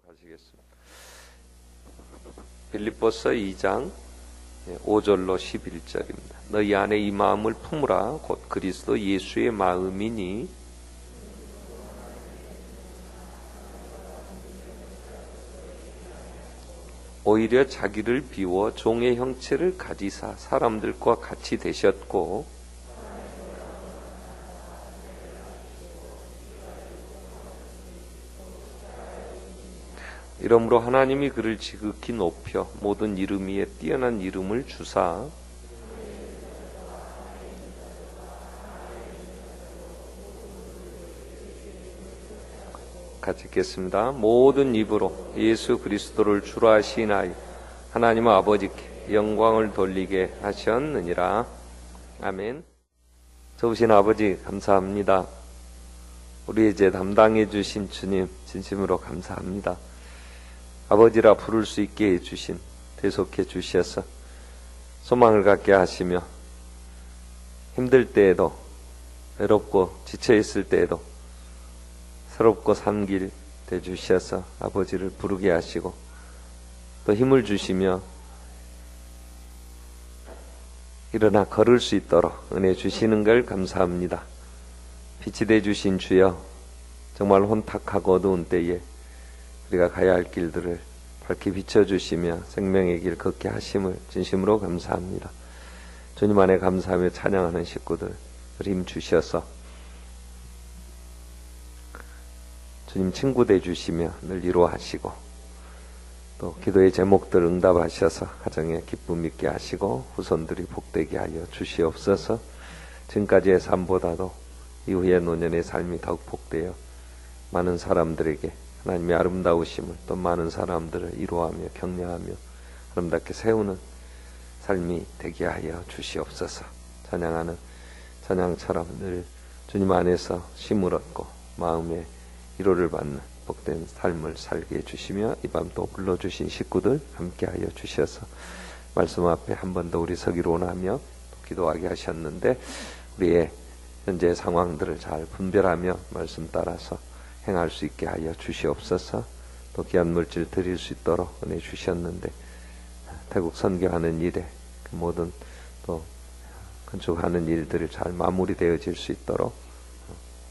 하시겠습니다. 빌립보서 2장 5절로 11절입니다. 너희 안에 이 마음을 품으라. 곧 그리스도 예수의 마음이니 오히려 자기를 비워 종의 형체를 가지사 사람들과 같이 되셨고 이러므로 하나님이 그를 지극히 높여 모든 이름 위에 뛰어난 이름을 주사 같이 읽겠습니다. 모든 입으로 예수 그리스도를 주로 하시나이 하나님 아버지께 영광을 돌리게 하셨느니라. 아멘. 좋으신 아버지 감사합니다. 우리 이제 담당해 주신 주님 진심으로 감사합니다. 아버지라 부를 수 있게 해주신 대속해 주셔서 소망을 갖게 하시며 힘들 때에도 외롭고 지쳐있을 때에도 새롭고 산 길 되주셔서 아버지를 부르게 하시고 또 힘을 주시며 일어나 걸을 수 있도록 은혜 주시는 걸 감사합니다. 빛이 되주신 주여, 정말 혼탁하고 어두운 때에 우리가 가야 할 길들을 밝게 비춰주시며 생명의 길 걷게 하심을 진심으로 감사합니다. 주님 안에 감사하며 찬양하는 식구들 힘 주셔서 주님 친구 되주시며 늘 위로하시고 또 기도의 제목들 응답하셔서 가정에 기쁨 있게 하시고 후손들이 복되게 하여 주시옵소서. 지금까지의 삶보다도 이후의 노년의 삶이 더욱 복되어 많은 사람들에게 하나님의 아름다우심을 또 많은 사람들을 위로하며 격려하며 아름답게 세우는 삶이 되게 하여 주시옵소서. 찬양하는 찬양처럼 늘 주님 안에서 쉼을 얻고 마음의 위로를 받는 복된 삶을 살게 해주시며 이 밤 또 불러주신 식구들 함께 하여 주셔서 말씀 앞에 한 번 더 우리 서기로 원하며 기도하게 하셨는데 우리의 현재 상황들을 잘 분별하며 말씀 따라서 행할 수 있게 하여 주시옵소서. 또 귀한 물질 드릴 수 있도록 은혜 주셨는데 태국 선교하는 일에 그 모든 또 건축하는 일들이 잘 마무리되어질 수 있도록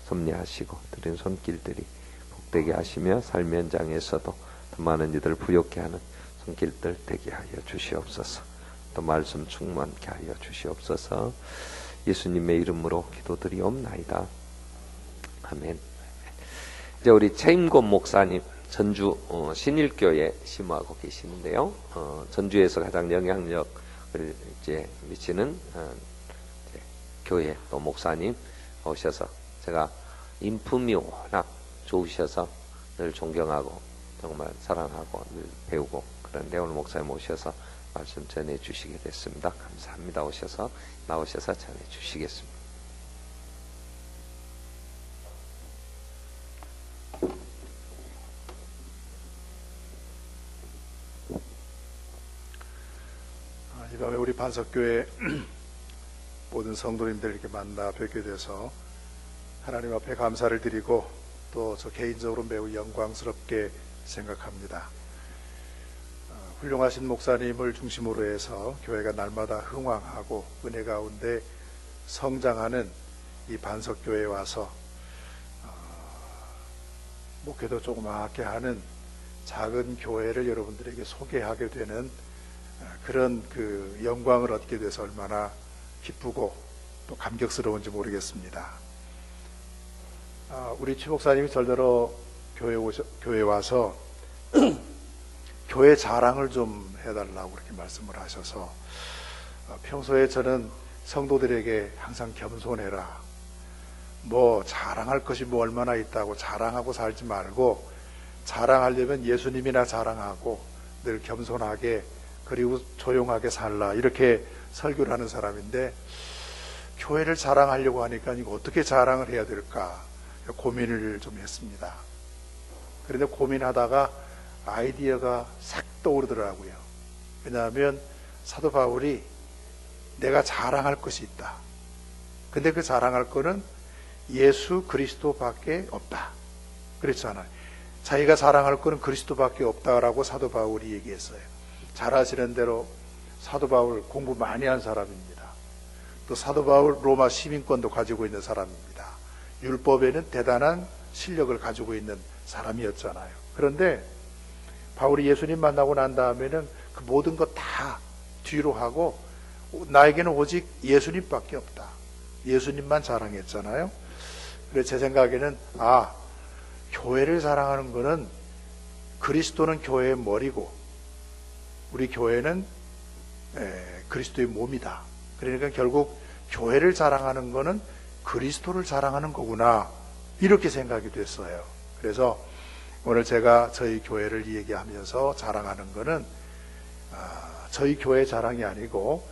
섭리하시고 드린 손길들이 복되게 하시며 삶의 현장에서도 더 많은 이들을 부욕케 하는 손길들 되게 하여 주시옵소서. 또 말씀 충만케 하여 주시옵소서. 예수님의 이름으로 기도드리옵나이다. 아멘. 이제 우리 최임곤 목사님 전주 신일교에 심호하고 계시는데요. 전주에서 가장 영향력을 이제 미치는 이제 교회 또 목사님 오셔서 제가 인품이 워낙 좋으셔서 늘 존경하고 정말 사랑하고 늘 배우고 그런데 오늘 목사님 오셔서 말씀 전해 주시게 됐습니다. 감사합니다. 나오셔서 전해 주시겠습니다. 이 밤에 우리 반석교회 모든 성도님들 이렇게 만나 뵙게 돼서 하나님 앞에 감사를 드리고 또 저 개인적으로 매우 영광스럽게 생각합니다. 훌륭하신 목사님을 중심으로 해서 교회가 날마다 흥왕하고 은혜 가운데 성장하는 이 반석교회에 와서 목회도 조그맣게 하는 작은 교회를 여러분들에게 소개하게 되는 그런 그 영광을 얻게 돼서 얼마나 기쁘고 또 감격스러운지 모르겠습니다. 우리 최 목사님이 절대로 교회에 와서 교회 자랑을 좀 해달라고 그렇게 말씀을 하셔서 평소에 저는 성도들에게 항상 겸손해라, 뭐 자랑할 것이 뭐 얼마나 있다고 자랑하고 살지 말고 자랑하려면 예수님이나 자랑하고 늘 겸손하게 그리고 조용하게 살라 이렇게 설교를 하는 사람인데 교회를 자랑하려고 하니까 이거 어떻게 자랑을 해야 될까 고민을 좀 했습니다. 그런데 고민하다가 아이디어가 싹 떠오르더라고요. 왜냐하면 사도 바울이 내가 자랑할 것이 있다. 근데 그 자랑할 거는 예수 그리스도밖에 없다. 그랬잖아요. 자기가 자랑할 것은 그리스도밖에 없다라고 사도 바울이 얘기했어요. 잘 아시는 대로 사도 바울 공부 많이 한 사람입니다. 또 사도 바울 로마 시민권도 가지고 있는 사람입니다. 율법에는 대단한 실력을 가지고 있는 사람이었잖아요. 그런데 바울이 예수님 만나고 난 다음에는 그 모든 것 다 뒤로 하고 나에게는 오직 예수님밖에 없다. 예수님만 자랑했잖아요. 그래서 제 생각에는 교회를 사랑하는 것은 그리스도는 교회의 머리고 우리 교회는 그리스도의 몸이다. 그러니까 결국 교회를 자랑하는 것은 그리스도를 자랑하는 거구나, 이렇게 생각이 됐어요. 그래서 오늘 제가 저희 교회를 얘기하면서 자랑하는 것은 저희 교회 자랑이 아니고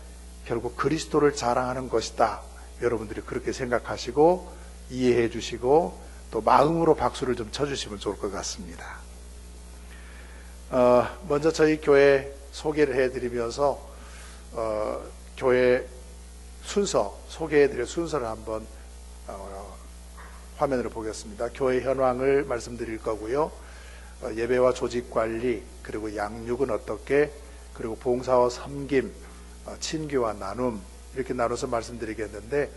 결국 그리스도를 자랑하는 것이다. 여러분들이 그렇게 생각하시고 이해해 주시고 또 마음으로 박수를 좀 쳐주시면 좋을 것 같습니다. 먼저 저희 교회 소개를 해드리면서 교회 순서, 소개해드릴 순서를 한번 화면으로 보겠습니다. 교회 현황을 말씀드릴 거고요. 예배와 조직관리, 그리고 양육은 어떻게, 그리고 봉사와 섬김, 친교와 나눔, 이렇게 나눠서 말씀드리겠는데,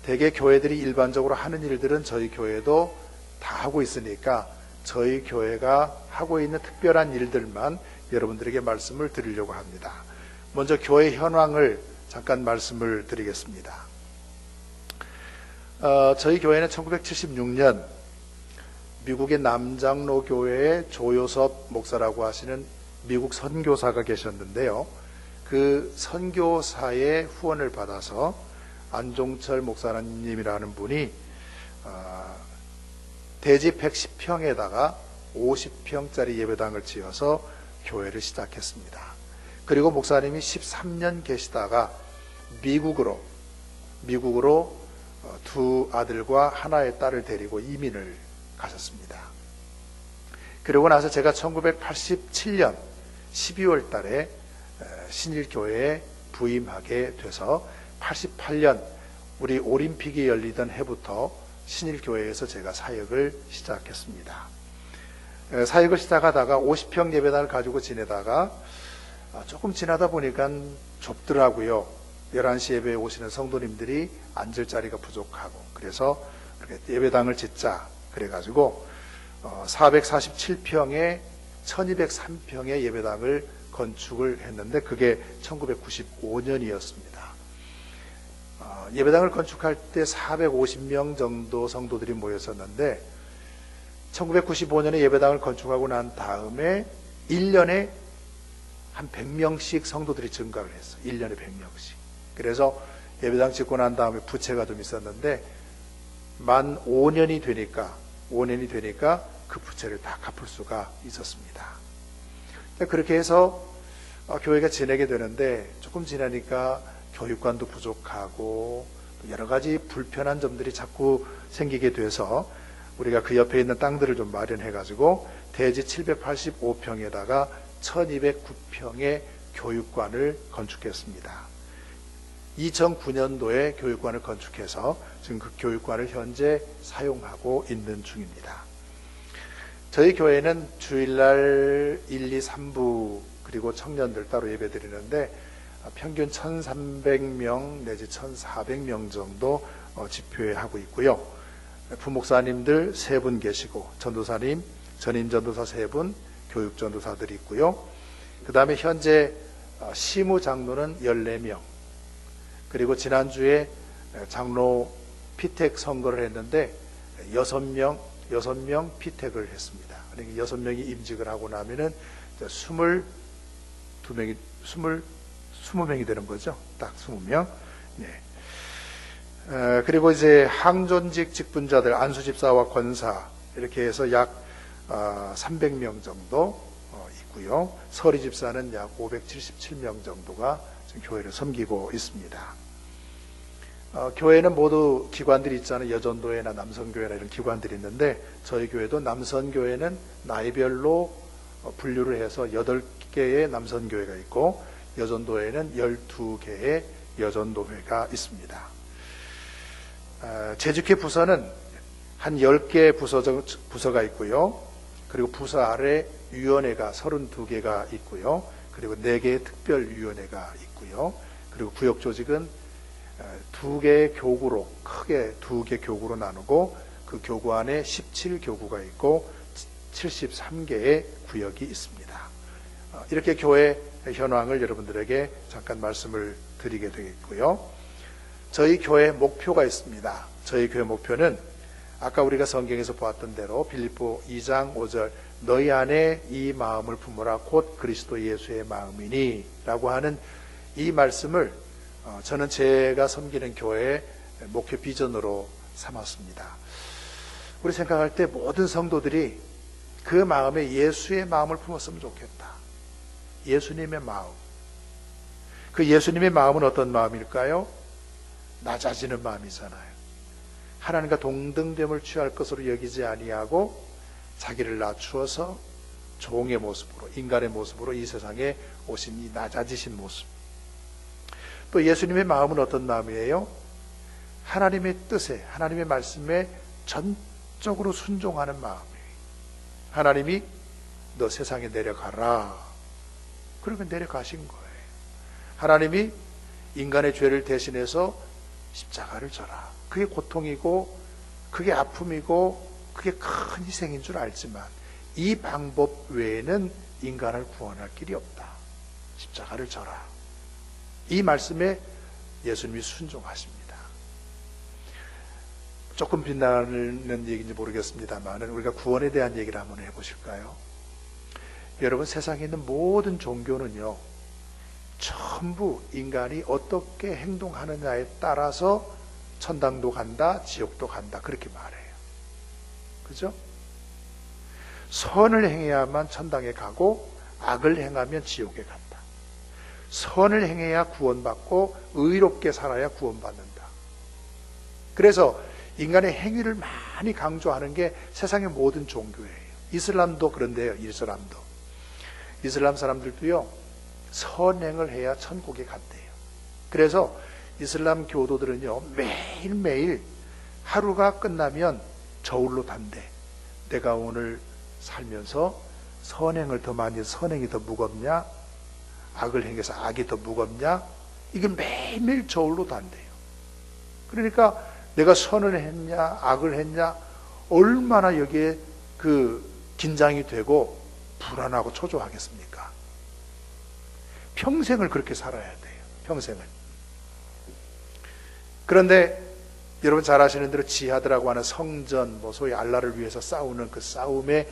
대개 교회들이 일반적으로 하는 일들은 저희 교회도 다 하고 있으니까 저희 교회가 하고 있는 특별한 일들만 여러분들에게 말씀을 드리려고 합니다. 먼저 교회 현황을 잠깐 말씀을 드리겠습니다. 저희 교회는 1976년 미국의 남장로 교회의 조요섭 목사라고 하시는 미국 선교사가 계셨는데요. 그 선교사의 후원을 받아서 안종철 목사님이라는 분이 대지 110평에다가 50평짜리 예배당을 지어서 교회를 시작했습니다. 그리고 목사님이 13년 계시다가 미국으로 두 아들과 하나의 딸을 데리고 이민을 가셨습니다. 그리고 나서 제가 1987년 12월 달에 신일교회에 부임하게 돼서 88년 우리 올림픽이 열리던 해부터 신일교회에서 제가 사역을 시작했습니다. 사역을 시작하다가 50평 예배당을 가지고 지내다가 조금 지나다 보니까 좁더라고요. 11시 예배에 오시는 성도님들이 앉을 자리가 부족하고, 그래서 예배당을 짓자 그래가지고 447평에 1203평의 예배당을 건축을 했는데 그게 1995년이었습니다. 예배당을 건축할 때 450명 정도 성도들이 모였었는데 1995년에 예배당을 건축하고 난 다음에 1년에 한 100명씩 성도들이 증가를 했어요. 1년에 100명씩. 그래서 예배당 짓고 난 다음에 부채가 좀 있었는데 만 5년이 되니까 그 부채를 다 갚을 수가 있었습니다. 그렇게 해서 교회가 지내게 되는데 조금 지나니까 교육관도 부족하고 여러 가지 불편한 점들이 자꾸 생기게 돼서 우리가 그 옆에 있는 땅들을 좀 마련해 가지고 대지 785평에다가 1209평의 교육관을 건축했습니다. 2009년도에 교육관을 건축해서 지금 그 교육관을 현재 사용하고 있는 중입니다. 저희 교회는 주일날 1, 2, 3부 그리고 청년들 따로 예배 드리는데 평균 1,300명 내지 1,400명 정도 집회하고 있고요. 부목사님들 3분 계시고 전도사님, 전임전도사 3분, 교육전도사들이 있고요. 그 다음에 현재 시무장로는 14명, 그리고 지난주에 장로 피택 선거를 했는데 6명 피택을 했습니다. 그러니까 6명이 임직을 하고 나면은 20명이 되는 거죠. 딱 20명. 네. 그리고 이제 항존직 직분자들, 안수집사와 권사, 이렇게 해서 약 300명 정도 있고요. 서리집사는 약 577명 정도가 지금 교회를 섬기고 있습니다. 교회는 모두 기관들이 있잖아요. 여전도회나 남선교회나 이런 기관들이 있는데 저희 교회도 남선교회는 나이별로 분류를 해서 8개의 남선교회가 있고 여전도회는 12개의 여전도회가 있습니다. 재직회 부서는 한 10개 부서가 있고요. 그리고 부서 아래 위원회가 32개가 있고요. 그리고 4개의 특별위원회가 있고요. 그리고 구역 조직은 2개의 교구로, 크게 2개 교구로 나누고 그 교구 안에 17교구가 있고 73개의 구역이 있습니다. 이렇게 교회 현황을 여러분들에게 잠깐 말씀을 드리게 되겠고요. 저희 교회 목표가 있습니다. 저희 교회 목표는 아까 우리가 성경에서 보았던 대로 빌립보 2장 5절 너희 안에 이 마음을 품으라 곧 그리스도 예수의 마음이니 라고 하는 이 말씀을 저는 제가 섬기는 교회의 목표 비전으로 삼았습니다. 우리 생각할 때 모든 성도들이 그 마음에 예수의 마음을 품었으면 좋겠다. 예수님의 마음. 그 예수님의 마음은 어떤 마음일까요? 낮아지는 마음이잖아요. 하나님과 동등됨을 취할 것으로 여기지 아니하고 자기를 낮추어서 종의 모습으로, 인간의 모습으로 이 세상에 오신 이 낮아지신 모습. 또 예수님의 마음은 어떤 마음이에요? 하나님의 뜻에, 하나님의 말씀에 전적으로 순종하는 마음이에요. 하나님이 너 세상에 내려가라. 그러면 내려가신 거예요. 하나님이 인간의 죄를 대신해서 십자가를 져라. 그게 고통이고 그게 아픔이고 그게 큰 희생인 줄 알지만 이 방법 외에는 인간을 구원할 길이 없다. 십자가를 져라. 이 말씀에 예수님이 순종하십니다. 조금 빛나는 얘기인지 모르겠습니다만 우리가 구원에 대한 얘기를 한번 해보실까요? 여러분, 세상에 있는 모든 종교는요, 전부 인간이 어떻게 행동하느냐에 따라서 천당도 간다, 지옥도 간다, 그렇게 말해요. 그죠? 선을 행해야만 천당에 가고 악을 행하면 지옥에 간다. 선을 행해야 구원받고 의롭게 살아야 구원받는다. 그래서 인간의 행위를 많이 강조하는 게 세상의 모든 종교예요. 이슬람도 그런데요. 이슬람 사람들도요, 선행을 해야 천국에 간대요. 그래서 이슬람 교도들은요, 매일매일 하루가 끝나면 저울로 단대. 내가 오늘 살면서 선행을 더 많이 해서 선행이 더 무겁냐, 악을 행해서 악이 더 무겁냐, 이게 매일매일 저울로 단대요. 그러니까 내가 선을 했냐 악을 했냐 얼마나 여기에 긴장이 되고 불안하고 초조하겠습니까? 평생을 그렇게 살아야 돼요. 평생을. 그런데 여러분 잘 아시는 대로 지하드라고 하는 성전, 소위 알라를 위해서 싸우는 그 싸움에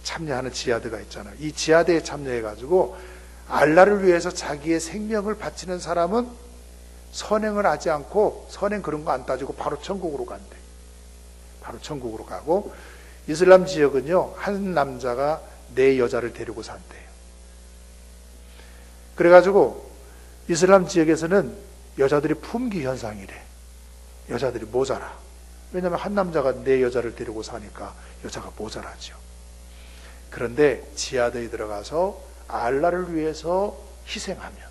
참여하는 지하드가 있잖아요. 이 지하드에 참여해가지고 알라를 위해서 자기의 생명을 바치는 사람은 선행을 하지 않고 선행 그런 거 안 따지고 바로 천국으로 간대. 바로 천국으로 가고, 이슬람 지역은요, 한 남자가 4여자를 데리고 산대요. 그래가지고 이슬람 지역에서는 여자들이 품귀 현상이래. 여자들이 모자라. 왜냐하면 한 남자가 4여자를 데리고 사니까 여자가 모자라죠. 그런데 지하드에 들어가서 알라를 위해서 희생하면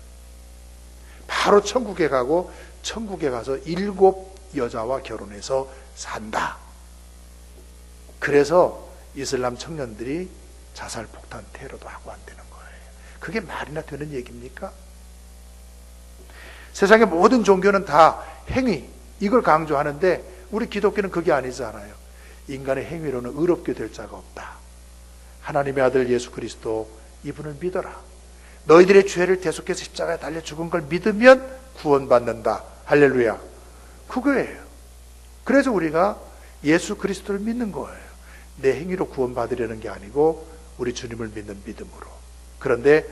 바로 천국에 가고 천국에 가서 7여자와 결혼해서 산다. 그래서 이슬람 청년들이 자살 폭탄 테러도 하고 안 되는 거예요. 그게 말이나 되는 얘기입니까? 세상의 모든 종교는 다 행위, 이걸 강조하는데 우리 기독교는 그게 아니잖아요. 인간의 행위로는 의롭게 될 자가 없다. 하나님의 아들 예수 그리스도, 이분을 믿어라. 너희들의 죄를 대속해서 십자가에 달려 죽은 걸 믿으면 구원받는다. 할렐루야. 그거예요. 그래서 우리가 예수 그리스도를 믿는 거예요. 내 행위로 구원받으려는 게 아니고 우리 주님을 믿는 믿음으로. 그런데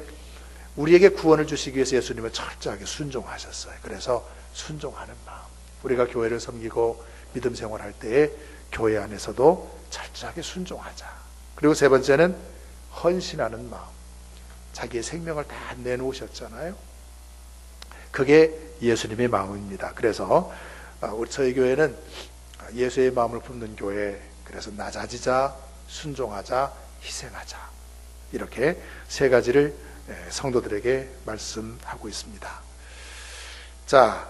우리에게 구원을 주시기 위해서 예수님은 철저하게 순종하셨어요. 그래서 순종하는 마음. 우리가 교회를 섬기고 믿음 생활할 때에 교회 안에서도 철저하게 순종하자. 그리고 세 번째는 헌신하는 마음. 자기의 생명을 다 내놓으셨잖아요. 그게 예수님의 마음입니다. 그래서 우리 저희 교회는 예수의 마음을 품는 교회, 그래서 낮아지자, 순종하자, 희생하자, 이렇게 세 가지를 성도들에게 말씀하고 있습니다. 자,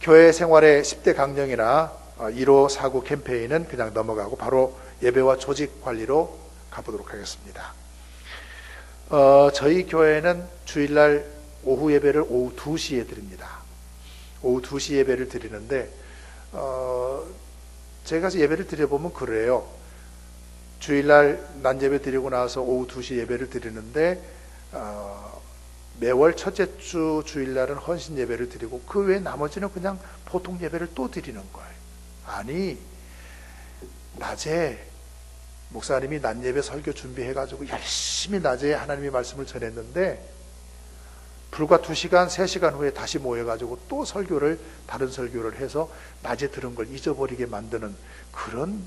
교회 생활의 10대 강령이나 1호 사구 캠페인은 그냥 넘어가고 바로 예배와 조직 관리로 가보도록 하겠습니다. 저희 교회는 주일날 오후 예배를 오후 2시에 드립니다. 오후 2시 예배를 드리는데 제가 예배를 드려보면 그래요. 주일날 난 예배 드리고 나서 오후 2시 예배를 드리는데 매월 첫째 주 주일날은 헌신 예배를 드리고 그 외에 나머지는 그냥 보통 예배를 또 드리는 거예요. 아니, 낮에 목사님이 낮 예배 설교 준비해가지고 열심히 낮에 하나님의 말씀을 전했는데 불과 2시간, 3시간 후에 다시 모여가지고 또 다른 설교를 해서 낮에 들은 걸 잊어버리게 만드는 그런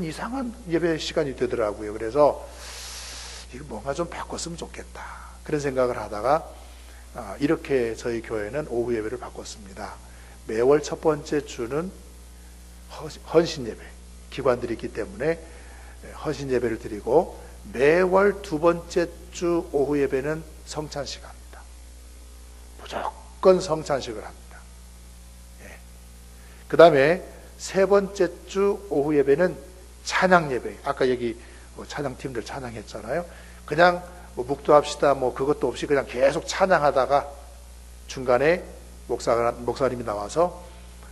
이상한 예배 시간이 되더라고요. 그래서 이거 뭔가 좀 바꿨으면 좋겠다. 그런 생각을 하다가 이렇게 저희 교회는 오후 예배를 바꿨습니다. 매월 첫 번째 주는 헌신 예배, 기관들이 있기 때문에 헌신 예배를 드리고 매월 두 번째 주 오후 예배는 성찬 시간입니다. 무조건 성찬식을 합니다. 그 다음에 세 번째 주 오후 예배는 찬양 예배. 아까 여기 찬양팀들 찬양했잖아요. 그냥 묵도합시다 그것도 없이 그냥 계속 찬양하다가 중간에 목사님이 나와서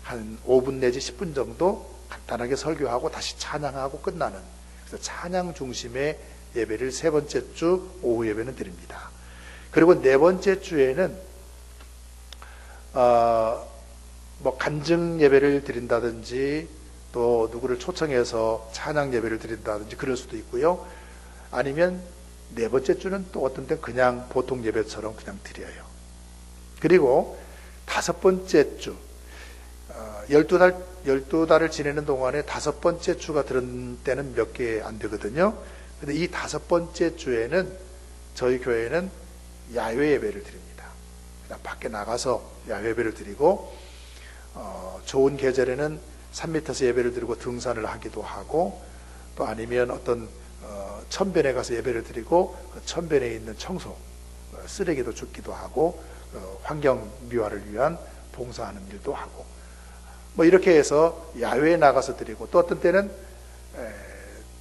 한 5분 내지 10분 정도 간단하게 설교하고 다시 찬양하고 끝나는, 그래서 찬양 중심의 예배를 세 번째 주 오후 예배는 드립니다. 그리고 네 번째 주에는 간증 예배를 드린다든지 또 누구를 초청해서 찬양 예배를 드린다든지 그럴 수도 있고요. 아니면 네 번째 주는 또 어떤 때는 그냥 보통 예배처럼 그냥 드려요. 그리고 다섯 번째 주, 12달을 지내는 동안에 다섯 번째 주가 들은 때는 몇 개 안 되거든요. 근데 이 다섯 번째 주에는 저희 교회는 야외 예배를 드립니다. 그냥 밖에 나가서 야외 예배를 드리고, 좋은 계절에는 산 밑에서 예배를 드리고 등산을 하기도 하고, 또 아니면 어떤 천변에 가서 예배를 드리고 그 천변에 있는 청소, 쓰레기도 줍기도 하고, 환경 미화를 위한 봉사하는 일도 하고, 이렇게 해서 야외에 나가서 드리고, 또 어떤 때는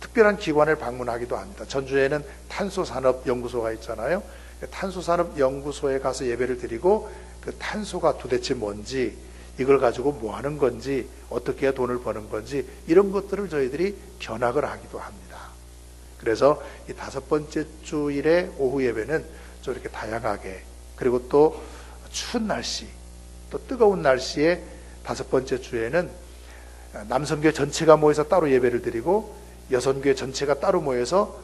특별한 기관을 방문하기도 합니다. 전주에는 탄소산업연구소가 있잖아요. 탄소산업연구소에 가서 예배를 드리고, 그 탄소가 도대체 뭔지, 이걸 가지고 뭐 하는 건지, 어떻게 해야 돈을 버는 건지, 이런 것들을 저희들이 견학을 하기도 합니다. 그래서 이 다섯 번째 주일의 오후 예배는 좀 이렇게 다양하게, 그리고 또 추운 날씨, 또 뜨거운 날씨에 다섯 번째 주에는 남성교회 전체가 모여서 따로 예배를 드리고 여성교회 전체가 따로 모여서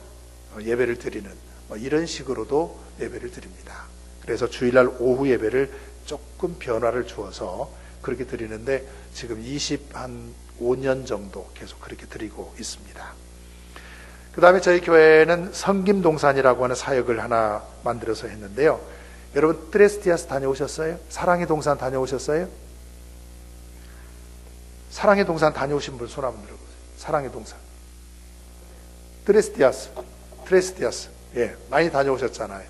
예배를 드리는 이런 식으로도 예배를 드립니다. 그래서 주일날 오후 예배를 조금 변화를 주어서 그렇게 드리는데 지금 25년 정도 계속 그렇게 드리고 있습니다. 그 다음에 저희 교회는 성김동산이라고 하는 사역을 하나 만들어서 했는데요. 여러분 트레스티아스 다녀오셨어요? 사랑의 동산 다녀오셨어요? 사랑의 동산 다녀오신 분 손 한번 들어보세요. 사랑의 동산. 트레스티아스. 예, 많이 다녀오셨잖아요.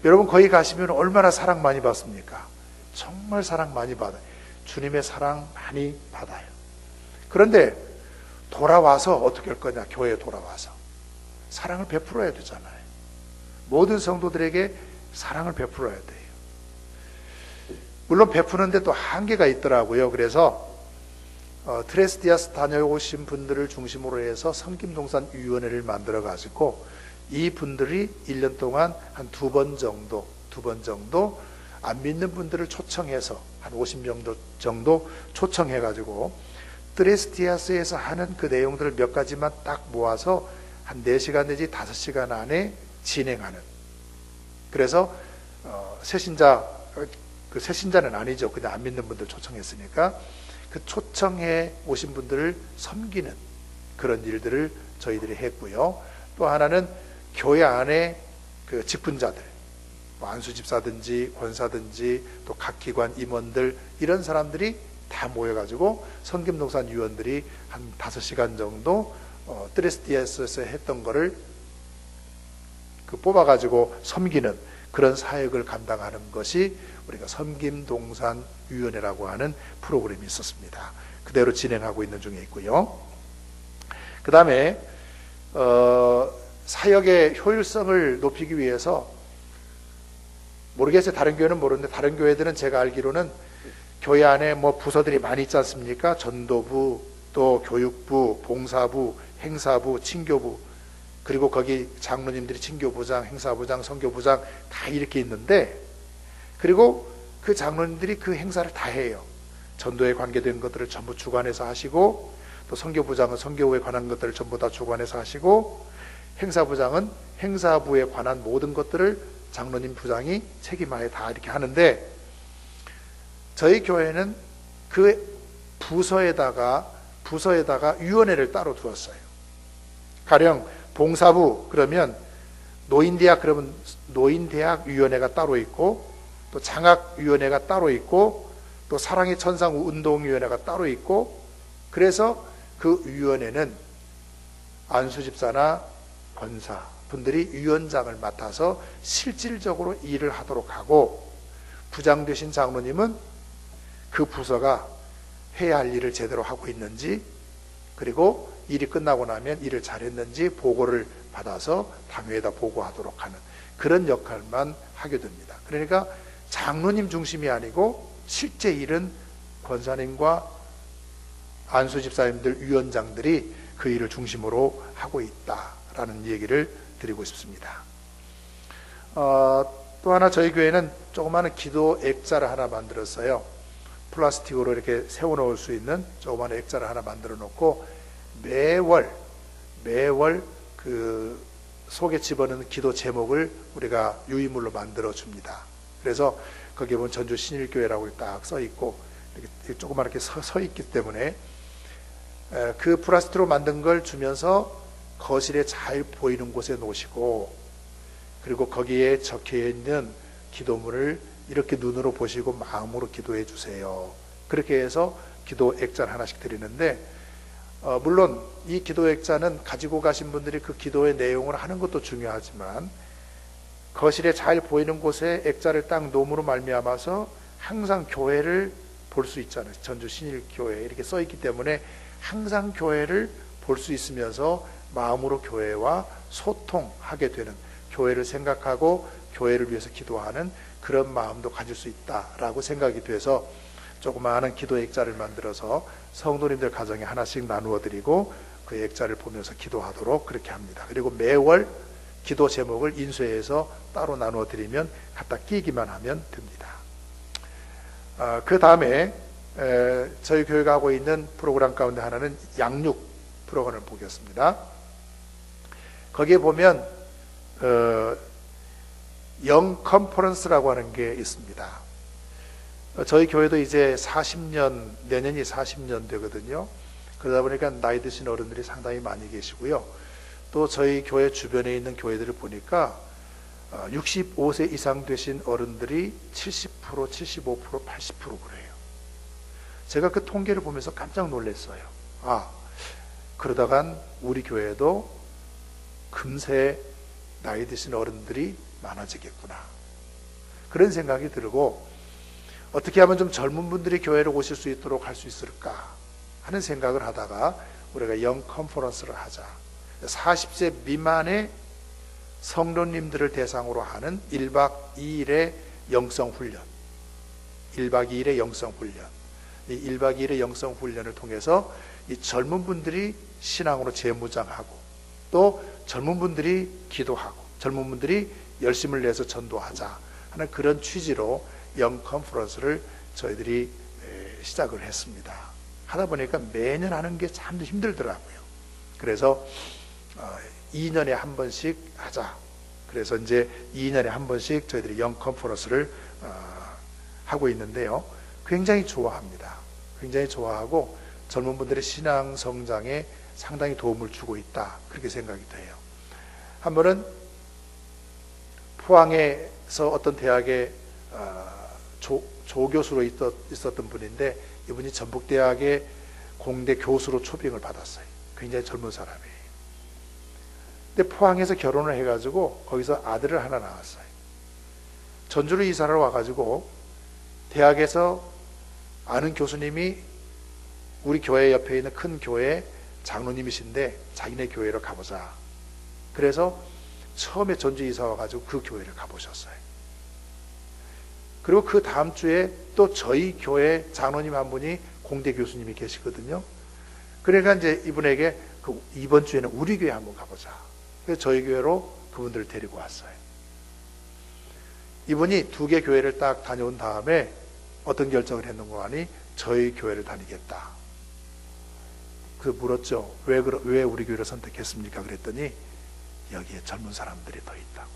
여러분 거기 가시면 얼마나 사랑 많이 받습니까? 정말 사랑 많이 받아요. 주님의 사랑 많이 받아요. 그런데 돌아와서 어떻게 할 거냐? 교회에 돌아와서 사랑을 베풀어야 되잖아요. 모든 성도들에게 사랑을 베풀어야 돼요. 물론 베푸는데 또 한계가 있더라고요. 그래서 트레스티아스 다녀오신 분들을 중심으로 해서 성김동산위원회를 만들어 가지고 이 분들이 1년 동안 한 두 번 정도 안 믿는 분들을 초청해서 한 50명 정도 초청해 가지고 트레스티아스에서 하는 그 내용들을 몇 가지만 딱 모아서 한 4시간 내지 5시간 안에 진행하는. 그래서 새신자, 그 새신자는 아니죠. 그냥 안 믿는 분들 초청했으니까 그 초청해 오신 분들을 섬기는 그런 일들을 저희들이 했고요. 또 하나는 교회 안에 그 직분자들, 안수집사든지 권사든지 또 각 기관 임원들, 이런 사람들이 다 모여가지고 성김동산 위원들이 한 5시간 정도 트레스티아스에서 했던 거를 뽑아가지고 섬기는 그런 사역을 감당하는 것이 우리가 성김동산 위원회라고 하는 프로그램이 있었습니다. 그대로 진행하고 있는 중에 있고요. 그 다음에 사역의 효율성을 높이기 위해서, 모르겠어요. 다른 교회는 모르는데 다른 교회들은 제가 알기로는 교회 안에 뭐 부서들이 많이 있지 않습니까? 전도부, 또 교육부, 봉사부, 행사부, 친교부, 그리고 거기 장로님들이 친교부장, 행사부장, 선교부장 다 이렇게 있는데, 그리고 그 장로님들이 그 행사를 다 해요. 전도에 관계된 것들을 전부 주관해서 하시고, 또 선교부장은 선교에 관한 것들을 전부 다 주관해서 하시고, 행사부장은 행사부에 관한 모든 것들을 장로님 부장이 책임하에 다 이렇게 하는데, 저희 교회는 그 부서에다가 위원회를 따로 두었어요. 가령 봉사부 그러면 노인대학, 그러면 노인대학 위원회가 따로 있고, 또 장학위원회가 따로 있고, 또 사랑의 천상 운동위원회가 따로 있고, 그래서 그 위원회는 안수집사나 권사 분들이 위원장을 맡아서 실질적으로 일을 하도록 하고, 부장 되신 장로님은 그 부서가 해야 할 일을 제대로 하고 있는지, 그리고 일이 끝나고 나면 일을 잘했는지 보고를 받아서 당회에다 보고하도록 하는 그런 역할만 하게 됩니다. 그러니까 장로님 중심이 아니고 실제 일은 권사님과 안수집사님들, 위원장들이 그 일을 중심으로 하고 있다라는 얘기를 드리고 싶습니다. 또 하나 저희 교회는 조그마한 기도 액자를 하나 만들었어요. 플라스틱으로 이렇게 세워놓을 수 있는 조그마한 액자를 하나 만들어 놓고, 매월 그 속에 집어넣는 기도 제목을 우리가 유의물로 만들어 줍니다. 그래서 거기에 보면 전주 신일교회라고 딱 써 있고, 이렇게 조그맣게 서 있기 때문에 그 플라스틱으로 만든 걸 주면서 거실에 잘 보이는 곳에 놓으시고, 그리고 거기에 적혀 있는 기도문을 이렇게 눈으로 보시고 마음으로 기도해 주세요. 그렇게 해서 기도 액자를 하나씩 드리는데, 물론 이 기도 액자는 가지고 가신 분들이 그 기도의 내용을 하는 것도 중요하지만, 거실에 잘 보이는 곳에 액자를 딱 놓음으로 말미암아서 항상 교회를 볼 수 있잖아요. 전주 신일교회 이렇게 써 있기 때문에 항상 교회를 볼 수 있으면서 마음으로 교회와 소통하게 되는, 교회를 생각하고 교회를 위해서 기도하는 그런 마음도 가질 수 있다라고 생각이 돼서 조그마한 기도 액자를 만들어서 성도님들 가정에 하나씩 나누어 드리고 그 액자를 보면서 기도하도록 그렇게 합니다. 그리고 매월 기도 제목을 인쇄해서 따로 나누어 드리면 갖다 끼기만 하면 됩니다. 그 다음에 저희 교회가 하고 있는 프로그램 가운데 하나는 양육 프로그램을 보겠습니다. 거기에 보면 영 컨퍼런스라고 하는 게 있습니다. 저희 교회도 이제 40년, 내년이 40년 되거든요. 그러다 보니까 나이 드신 어른들이 상당히 많이 계시고요. 또 저희 교회 주변에 있는 교회들을 보니까 65세 이상 되신 어른들이 70%, 75%, 80% 그래요. 제가 그 통계를 보면서 깜짝 놀랐어요. 그러다간 우리 교회도 금세 나이 드신 어른들이 많아지겠구나, 그런 생각이 들고, 어떻게 하면 좀 젊은 분들이 교회로 오실 수 있도록 할 수 있을까 하는 생각을 하다가 우리가 영 컨퍼런스를 하자, 40세 미만의 성도님들을 대상으로 하는 1박 2일의 영성훈련, 1박 2일의 영성훈련, 이 1박 2일의 영성훈련을 통해서 이 젊은 분들이 신앙으로 재무장하고, 또 젊은 분들이 기도하고, 젊은 분들이 열심을 내서 전도하자 하는 그런 취지로 영 컨퍼런스를 저희들이 시작을 했습니다. 하다 보니까 매년 하는 게 참 힘들더라고요. 그래서 2년에 한 번씩 하자. 그래서 이제 2년에 한 번씩 저희들이 영 컨퍼런스를 하고 있는데요. 굉장히 좋아합니다. 굉장히 좋아하고 젊은 분들의 신앙 성장에 상당히 도움을 주고 있다, 그렇게 생각이 돼요. 한 번은 포항에서 어떤 대학에 조교수로 있었던 분인데, 이분이 전북대학의 공대 교수로 초빙을 받았어요. 굉장히 젊은 사람이에요. 근데 포항에서 결혼을 해가지고 거기서 아들을 하나 낳았어요. 전주로 이사를 와가지고 대학에서 아는 교수님이 우리 교회 옆에 있는 큰 교회에 장로님이신데 자기네 교회로 가보자. 그래서 처음에 전주 이사 와가지고 그 교회를 가보셨어요. 그리고 그 다음 주에 또 저희 교회 장로님 한 분이 공대 교수님이 계시거든요. 그러니까 이제 이분에게 이번 주에는 우리 교회 한번 가보자. 그래서 저희 교회로 그분들을 데리고 왔어요. 이분이 2개 교회를 딱 다녀온 다음에 어떤 결정을 했는가 하니 저희 교회를 다니겠다. 그 물었죠. 왜 우리 교회를 선택했습니까? 그랬더니 여기에 젊은 사람들이 더 있다고.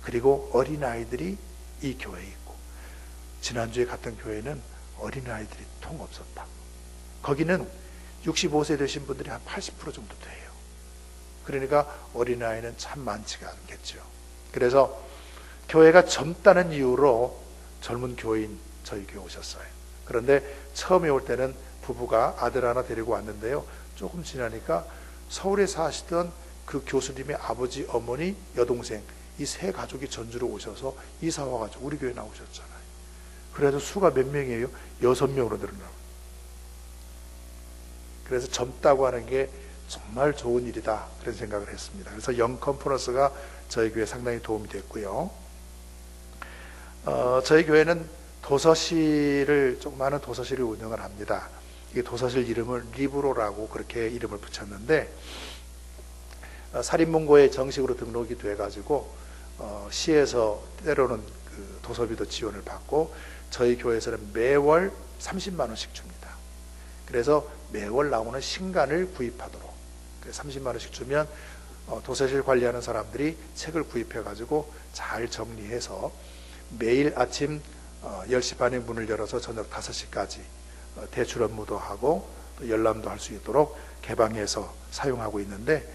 그리고 어린아이들이 이 교회에 있고, 지난주에 갔던 교회는 어린아이들이 통 없었다. 거기는 65세 되신 분들이 한 80% 정도 돼요. 그러니까 어린아이는 참 많지가 않겠죠. 그래서 교회가 젊다는 이유로 젊은 교인 저희 교회 오셨어요. 그런데 처음에 올 때는 부부가 아들 하나 데리고 왔는데요. 조금 지나니까 서울에 사시던 그 교수님의 아버지, 어머니, 여동생 이 3 가족이 전주로 오셔서 이사 와가지고 우리 교회 나오셨잖아요. 그래도 수가 몇 명이에요? 6명으로 늘어나고. 그래서 젊다고 하는 게 정말 좋은 일이다, 그런 생각을 했습니다. 그래서 영 컨퍼런스가 저희 교회에 상당히 도움이 됐고요. 저희 교회는 도서실을, 조그마한 도서실을 운영을 합니다. 이 도서실 이름을 리브로라고 그렇게 이름을 붙였는데, 살인문고에 정식으로 등록이 돼가지고 시에서 때로는 그 도서비도 지원을 받고, 저희 교회에서는 매월 30만 원씩 줍니다. 그래서 매월 나오는 신간을 구입하도록 30만 원씩 주면 도서실 관리하는 사람들이 책을 구입해가지고 잘 정리해서 매일 아침 10시 반에 문을 열어서 저녁 5시까지 대출 업무도 하고 또 열람도 할 수 있도록 개방해서 사용하고 있는데,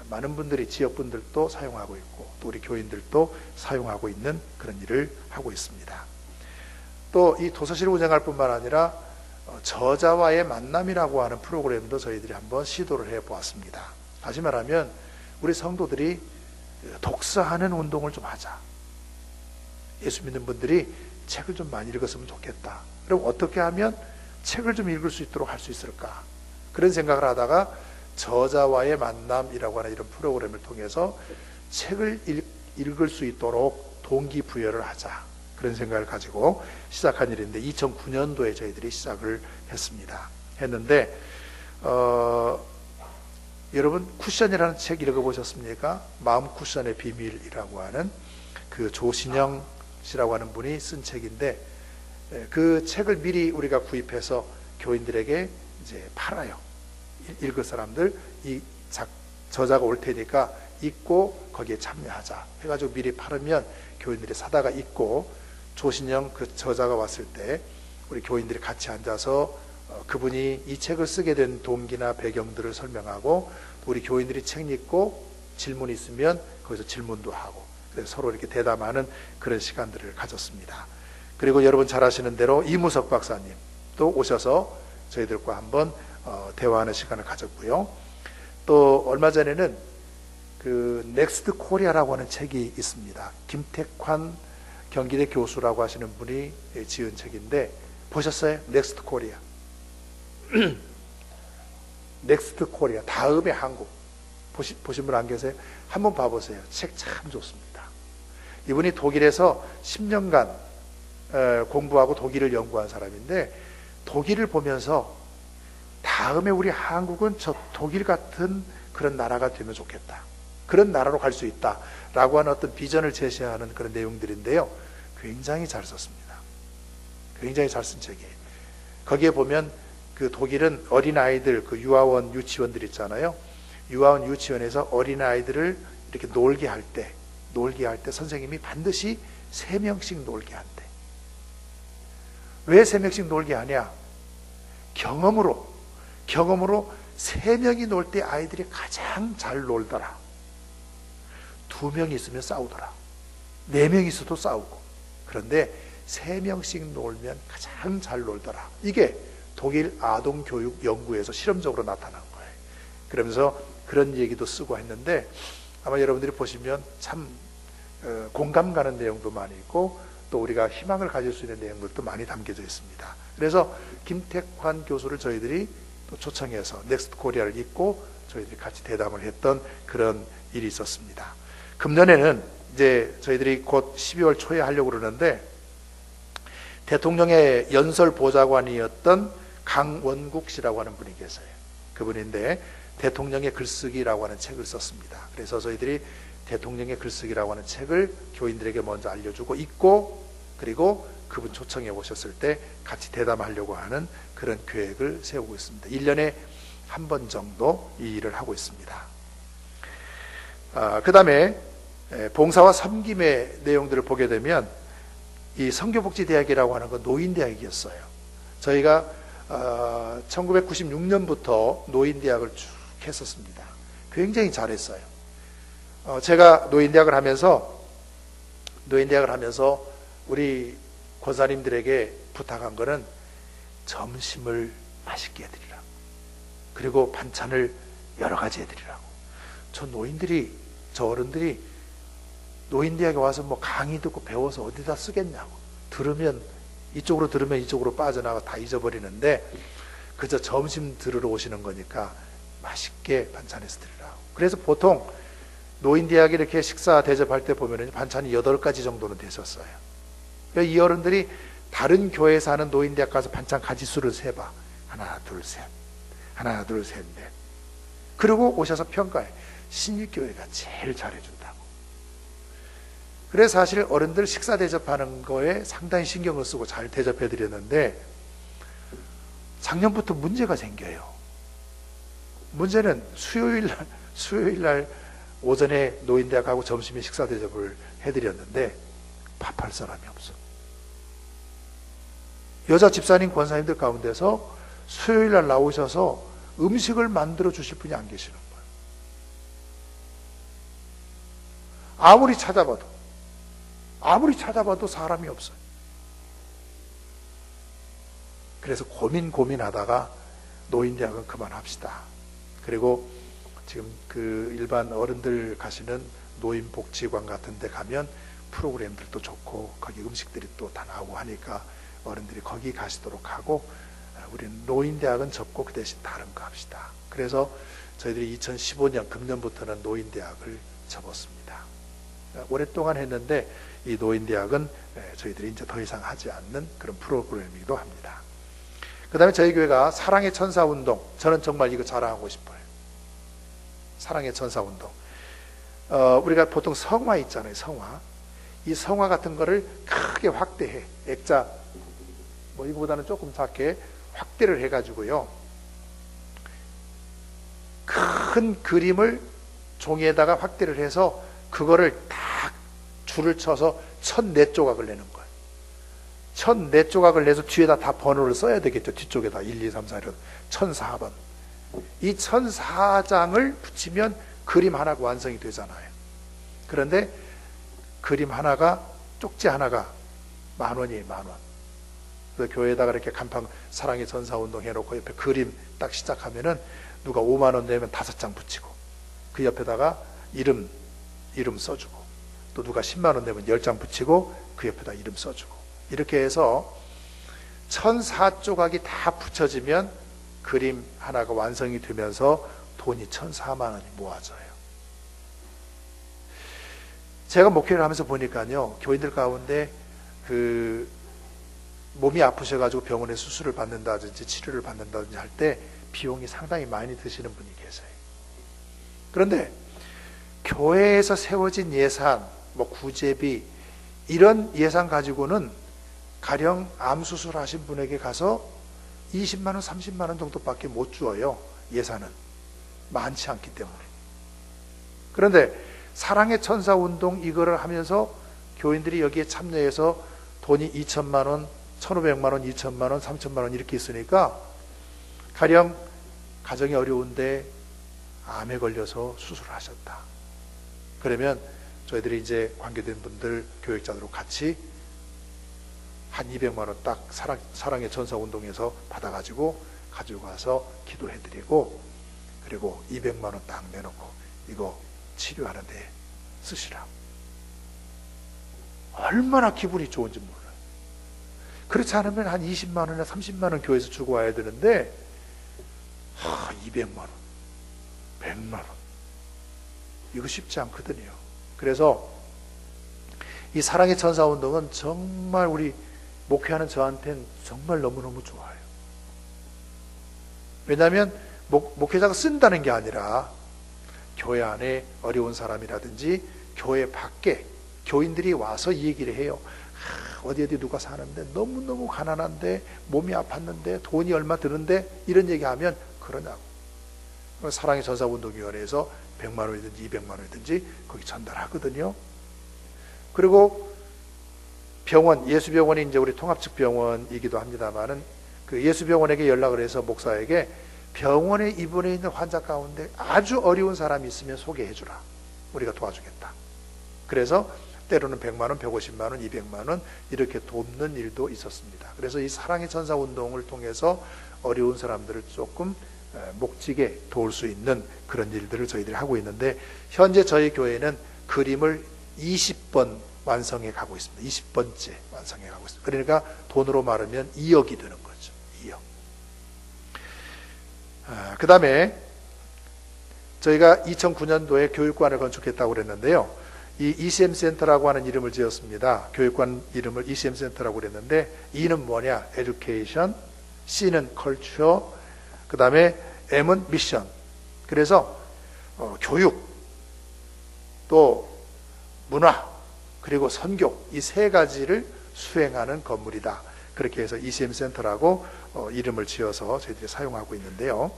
많은 분들이, 지역분들도 사용하고 있고 또 우리 교인들도 사용하고 있는 그런 일을 하고 있습니다. 또 이 도서실을 운영할 뿐만 아니라 저자와의 만남이라고 하는 프로그램도 저희들이 한번 시도를 해보았습니다. 다시 말하면 우리 성도들이 독서하는 운동을 좀 하자. 예수 믿는 분들이 책을 좀 많이 읽었으면 좋겠다. 그럼 어떻게 하면 책을 좀 읽을 수 있도록 할 수 있을까? 그런 생각을 하다가 저자와의 만남이라고 하는 이런 프로그램을 통해서 책을 읽을 수 있도록 동기부여를 하자, 그런 생각을 가지고 시작한 일인데, 2009년도에 저희들이 시작을 했는데 여러분 쿠션이라는 책 읽어보셨습니까? 마음 쿠션의 비밀이라고 하는 그 조신영 씨라고 하는 분이 쓴 책인데, 그 책을 미리 우리가 구입해서 교인들에게 이제 팔아요. 읽을 사람들, 이 저자가 올 테니까 읽고 거기에 참여하자 해가지고 미리 팔으면 교인들이 사다가 읽고, 조신영 그 저자가 왔을 때 우리 교인들이 같이 앉아서 그분이 이 책을 쓰게 된 동기나 배경들을 설명하고, 우리 교인들이 책 읽고 질문이 있으면 거기서 질문도 하고, 그래서 서로 이렇게 대담하는 그런 시간들을 가졌습니다. 그리고 여러분 잘 아시는 대로 이무석 박사님 또 오셔서 저희들과 한번 대화하는 시간을 가졌고요. 또 얼마 전에는 그 넥스트 코리아라고 하는 책이 있습니다. 김택환 경기대 교수라고 하시는 분이 지은 책인데, 보셨어요? 넥스트 코리아. 넥스트 코리아, 다음의 한국. 보신 분 안 계세요? 한번 봐보세요. 책 참 좋습니다. 이분이 독일에서 10년간 공부하고 독일을 연구한 사람인데, 독일을 보면서 다음에 우리 한국은 저 독일 같은 그런 나라가 되면 좋겠다, 그런 나라로 갈 수 있다 라고 하는 어떤 비전을 제시하는 그런 내용들인데요, 굉장히 잘 썼습니다. 굉장히 잘 쓴 책이에요. 거기에 보면 그 독일은 어린아이들, 그 유아원, 유치원들 있잖아요. 유아원, 유치원에서 어린아이들을 이렇게 놀게 할 때 선생님이 반드시 3명씩 놀게 한대. 왜 3명씩 놀게 하냐? 경험으로 3명이 놀 때 아이들이 가장 잘 놀더라. 2명이 있으면 싸우더라. 4명이 있어도 싸우고. 그런데 3명씩 놀면 가장 잘 놀더라. 이게 독일 아동교육 연구에서 실험적으로 나타난 거예요. 그러면서 그런 얘기도 쓰고 했는데, 아마 여러분들이 보시면 참 공감 가는 내용도 많이 있고 또 우리가 희망을 가질 수 있는 내용들도 많이 담겨져 있습니다. 그래서 김택환 교수를 저희들이 또 초청해서 넥스트 코리아를 입고 저희들이 같이 대담을 했던 그런 일이 있었습니다. 금년에는 이제 저희들이 곧 12월 초에 하려고 그러는데 대통령의 연설 보좌관이었던 강원국 씨라고 하는 분이 계세요. 그분인데 대통령의 글쓰기라고 하는 책을 썼습니다. 그래서 저희들이 대통령의 글쓰기라고 하는 책을 교인들에게 먼저 알려주고 읽고, 그리고 그분 초청해 오셨을 때 같이 대담하려고 하는 그런 계획을 세우고 있습니다. 1년에 한 번 정도 이 일을 하고 있습니다. 그 다음에 봉사와 섬김의 내용들을 보게 되면 이 성교복지대학이라고 하는 건 노인대학이었어요. 저희가 1996년부터 노인대학을 쭉 했었습니다. 굉장히 잘했어요. 제가 노인대학을 하면서 우리 권사님들에게 부탁한 거는 점심을 맛있게 해드리라고, 그리고 반찬을 여러 가지 해드리라고. 저 어른들이 노인대학에 와서 뭐 강의 듣고 배워서 어디다 쓰겠냐고. 이쪽으로 들으면 이쪽으로 빠져나가 다 잊어버리는데 그저 점심 들으러 오시는 거니까 맛있게 반찬해서 드리라고. 그래서 보통 노인대학에 이렇게 식사 대접할 때 보면 반찬이 8가지 정도는 되셨어요. 이 어른들이 다른 교회에서 하는 노인대학 가서 반찬 가지수를 세봐. 하나, 둘, 셋. 하나, 둘, 셋, 넷. 그리고 오셔서 평가해. 신일교회가 제일 잘해준다고. 그래서 사실 어른들 식사 대접하는 거에 상당히 신경을 쓰고 잘 대접해 드렸는데 작년부터 문제가 생겨요. 문제는 수요일 날 오전에 노인대학하고 점심에 식사 대접을 해드렸는데 밥할 사람이 없어. 여자 집사님 권사님들 가운데서 수요일 날 나오셔서 음식을 만들어 주실 분이 안 계시는 거예요. 아무리 찾아봐도 사람이 없어요. 그래서 고민하다가 노인대학은 그만합시다. 그리고 지금 그 일반 어른들 가시는 노인복지관 같은 데 가면 프로그램들도 좋고 거기 음식들이 또 다 나오고 하니까 어른들이 거기 가시도록 하고, 우리는 노인대학은 접고 그 대신 다른 거 합시다. 그래서 저희들이 2015년 금년부터는 노인대학을 접었습니다. 오랫동안 했는데 이 노인대학은 저희들이 이제 더 이상 하지 않는 그런 프로그램이기도 합니다. 그 다음에 저희 교회가 사랑의 천사운동, 저는 정말 이거 자랑하고 싶어요. 사랑의 천사운동. 우리가 보통 성화 있잖아요. 성화. 이 성화 같은 거를 크게 확대해. 액자 뭐 이거보다는 조금 작게 확대를 해가지고요, 큰 그림을 종이에다가 확대를 해서 그거를 딱 줄을 쳐서 1004조각을 내는 거예요. 1004조각을 내서 뒤에다 다 번호를 써야 되겠죠. 뒤쪽에다 1, 2, 3, 4 이런 1004번. 이 1004장을 붙이면 그림 하나가 완성이 되잖아요. 그런데 그림 하나가, 쪽지 하나가 10,000원이에요. 10,000원. 그래서 교회에다가 이렇게 간판 사랑의 전사운동 해놓고 옆에 그림 딱 시작하면은 누가 50,000원 내면 5장 붙이고, 그 옆에다가 이름 써주고, 또 누가 100,000원 내면 10장 붙이고 그 옆에다 이름 써주고, 이렇게 해서 1004조각이 다 붙여지면 그림 하나가 완성이 되면서 돈이 1,040,000원이 모아져요. 제가 목회를 하면서 보니까요, 교인들 가운데 그 몸이 아프셔가지고 병원에 수술을 받는다든지 치료를 받는다든지 할 때 비용이 상당히 많이 드시는 분이 계세요. 그런데 교회에서 세워진 예산, 뭐 구제비 이런 예산 가지고는 가령 암 수술하신 분에게 가서 20만 원, 30만 원 정도밖에 못 주어요. 예산은 많지 않기 때문에. 그런데 사랑의 천사 운동 이거를 하면서 교인들이 여기에 참여해서 돈이 2,000만 원, 1,500만 원, 2,000만 원, 3,000만 원 이렇게 있으니까 가령 가정이 어려운데 암에 걸려서 수술을 하셨다. 그러면 저희들이 이제 관계된 분들, 교육자들하고 같이 한 200만 원 딱 사랑의 천사 운동에서 받아가지고 가지고 가서 기도해드리고, 그리고 200만 원 딱 내놓고 이거 치료하는데 쓰시라. 얼마나 기분이 좋은지 몰라요. 그렇지 않으면 한 20만 원이나 30만 원 교회에서 주고 와야 되는데 200만 원, 100만 원. 이거 쉽지 않거든요. 그래서 이 사랑의 천사 운동은 정말 우리 목회하는 저한테는 정말 너무너무 좋아요. 왜냐하면 목회자가 쓴다는 게 아니라 교회 안에 어려운 사람이라든지 교회 밖에 교인들이 와서 이 얘기를 해요. 어디 누가 사는데 너무너무 가난한데 몸이 아팠는데 돈이 얼마 드는데 이런 얘기하면 그러냐고. 사랑의 전사운동위원회에서 100만 원이든지 200만 원이든지 거기 전달하거든요. 그리고 병원, 예수병원이 이제 우리 통합측병원이기도 합니다만은 그 예수병원에게 연락을 해서 목사에게 병원에 입원해 있는 환자 가운데 아주 어려운 사람이 있으면 소개해 주라. 우리가 도와주겠다. 그래서 때로는 100만 원, 150만 원, 200만 원 이렇게 돕는 일도 있었습니다. 그래서 이 사랑의 천사 운동을 통해서 어려운 사람들을 조금 목직에 도울 수 있는 그런 일들을 저희들이 하고 있는데 현재 저희 교회는 그림을 20번 완성해 가고 있습니다. 20번째 완성해 가고 있습니다. 그러니까 돈으로 말하면 2억이 되는 거죠. 2억. 그 다음에 저희가 2009년도에 교육관을 건축했다고 그랬는데요. 이 ECM 센터라고 하는 이름을 지었습니다. 교육관 이름을 ECM 센터라고 그랬는데 E는 뭐냐? Education, C는 Culture, 그 다음에 M은 Mission. 그래서 교육, 또 문화, 그리고 선교 이 세 가지를 수행하는 건물이다. 그렇게 해서 ECM 센터라고 이름을 지어서 저희들이 사용하고 있는데요.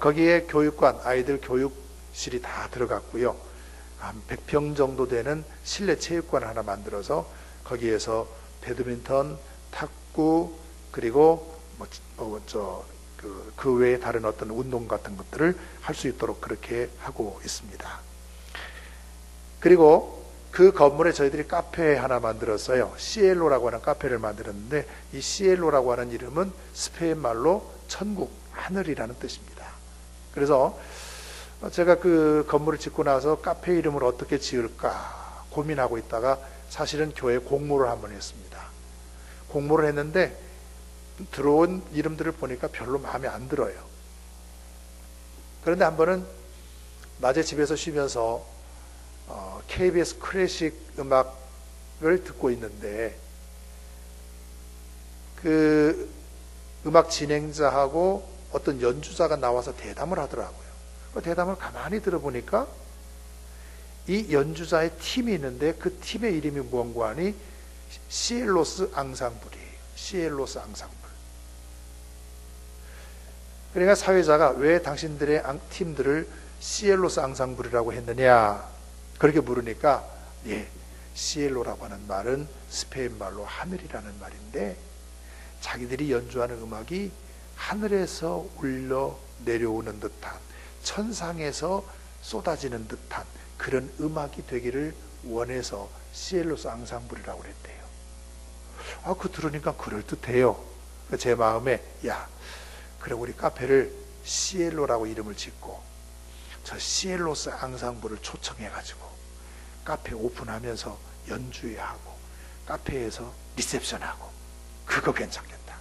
거기에 교육관, 아이들 교육실이 다 들어갔고요. 한 100평 정도 되는 실내 체육관을 하나 만들어서 거기에서 배드민턴, 탁구, 그리고 그 외에 다른 어떤 운동 같은 것들을 할 수 있도록 그렇게 하고 있습니다. 그리고 그 건물에 저희들이 카페 하나 만들었어요. 시엘로라고 하는 카페를 만들었는데 이 시엘로라고 하는 이름은 스페인 말로 천국, 하늘이라는 뜻입니다. 그래서 제가 그 건물을 짓고 나서 카페 이름을 어떻게 지을까 고민하고 있다가 사실은 교회 공모를 한번 했습니다. 공모를 했는데 들어온 이름들을 보니까 별로 마음에 안 들어요. 그런데 한 번은 낮에 집에서 쉬면서 KBS 클래식 음악을 듣고 있는데 그 음악 진행자하고 어떤 연주자가 나와서 대담을 하더라고요. 그 대담을 가만히 들어보니까 이 연주자의 팀이 있는데 그 팀의 이름이 뭔가 하니 시엘로스 앙상블이에요. 시엘로스 앙상블. 그러니까 사회자가 왜 당신들의 팀들을 시엘로스 앙상블이라고 했느냐 그렇게 물으니까 예, 시엘로라고 하는 말은 스페인 말로 하늘이라는 말인데 자기들이 연주하는 음악이 하늘에서 울려 내려오는 듯한 천상에서 쏟아지는 듯한 그런 음악이 되기를 원해서 시엘로스 앙상블이라고 그랬대요. 그거 들으니까 그럴듯해요. 제 마음에 야, 그래 우리 카페를 시엘로라고 이름을 짓고 저 시엘로스 앙상블을 초청해가지고 카페 오픈하면서 연주회하고 카페에서 리셉션하고 그거 괜찮겠다.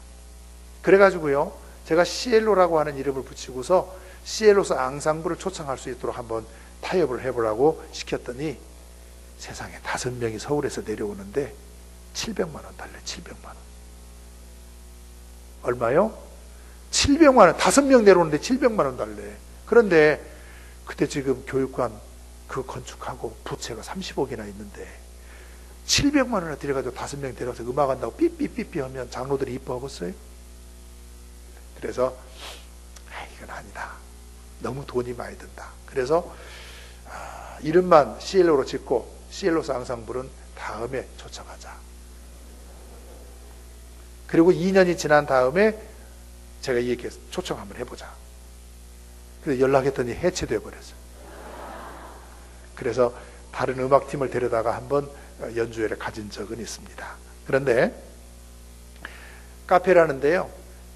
그래가지고요 제가 시엘로라고 하는 이름을 붙이고서 시엘로스 앙상블을 초청할 수 있도록 한번 타협을 해보라고 시켰더니 세상에 5명이 서울에서 내려오는데 700만 원 달래. 700만 원. 얼마요? 700만 원. 5명 내려오는데 700만 원 달래. 그런데 그때 지금 교육관 그 건축하고 부채가 30억이나 있는데 700만 원이나 들여가지고 5명 데려가서 음악한다고 삐삐삐삐 하면 장로들이 이뻐하겠어요? 그래서 이건 아니다. 너무 돈이 많이 든다. 그래서 이름만 시엘로로 짓고 시엘로스 앙상블은 다음에 초청하자. 그리고 2년이 지난 다음에 제가 얘기해서 초청 한번 해보자. 그래서 연락했더니 해체돼 버렸어요. 그래서 다른 음악팀을 데려다가 한번 연주회를 가진 적은 있습니다. 그런데 카페라는데요,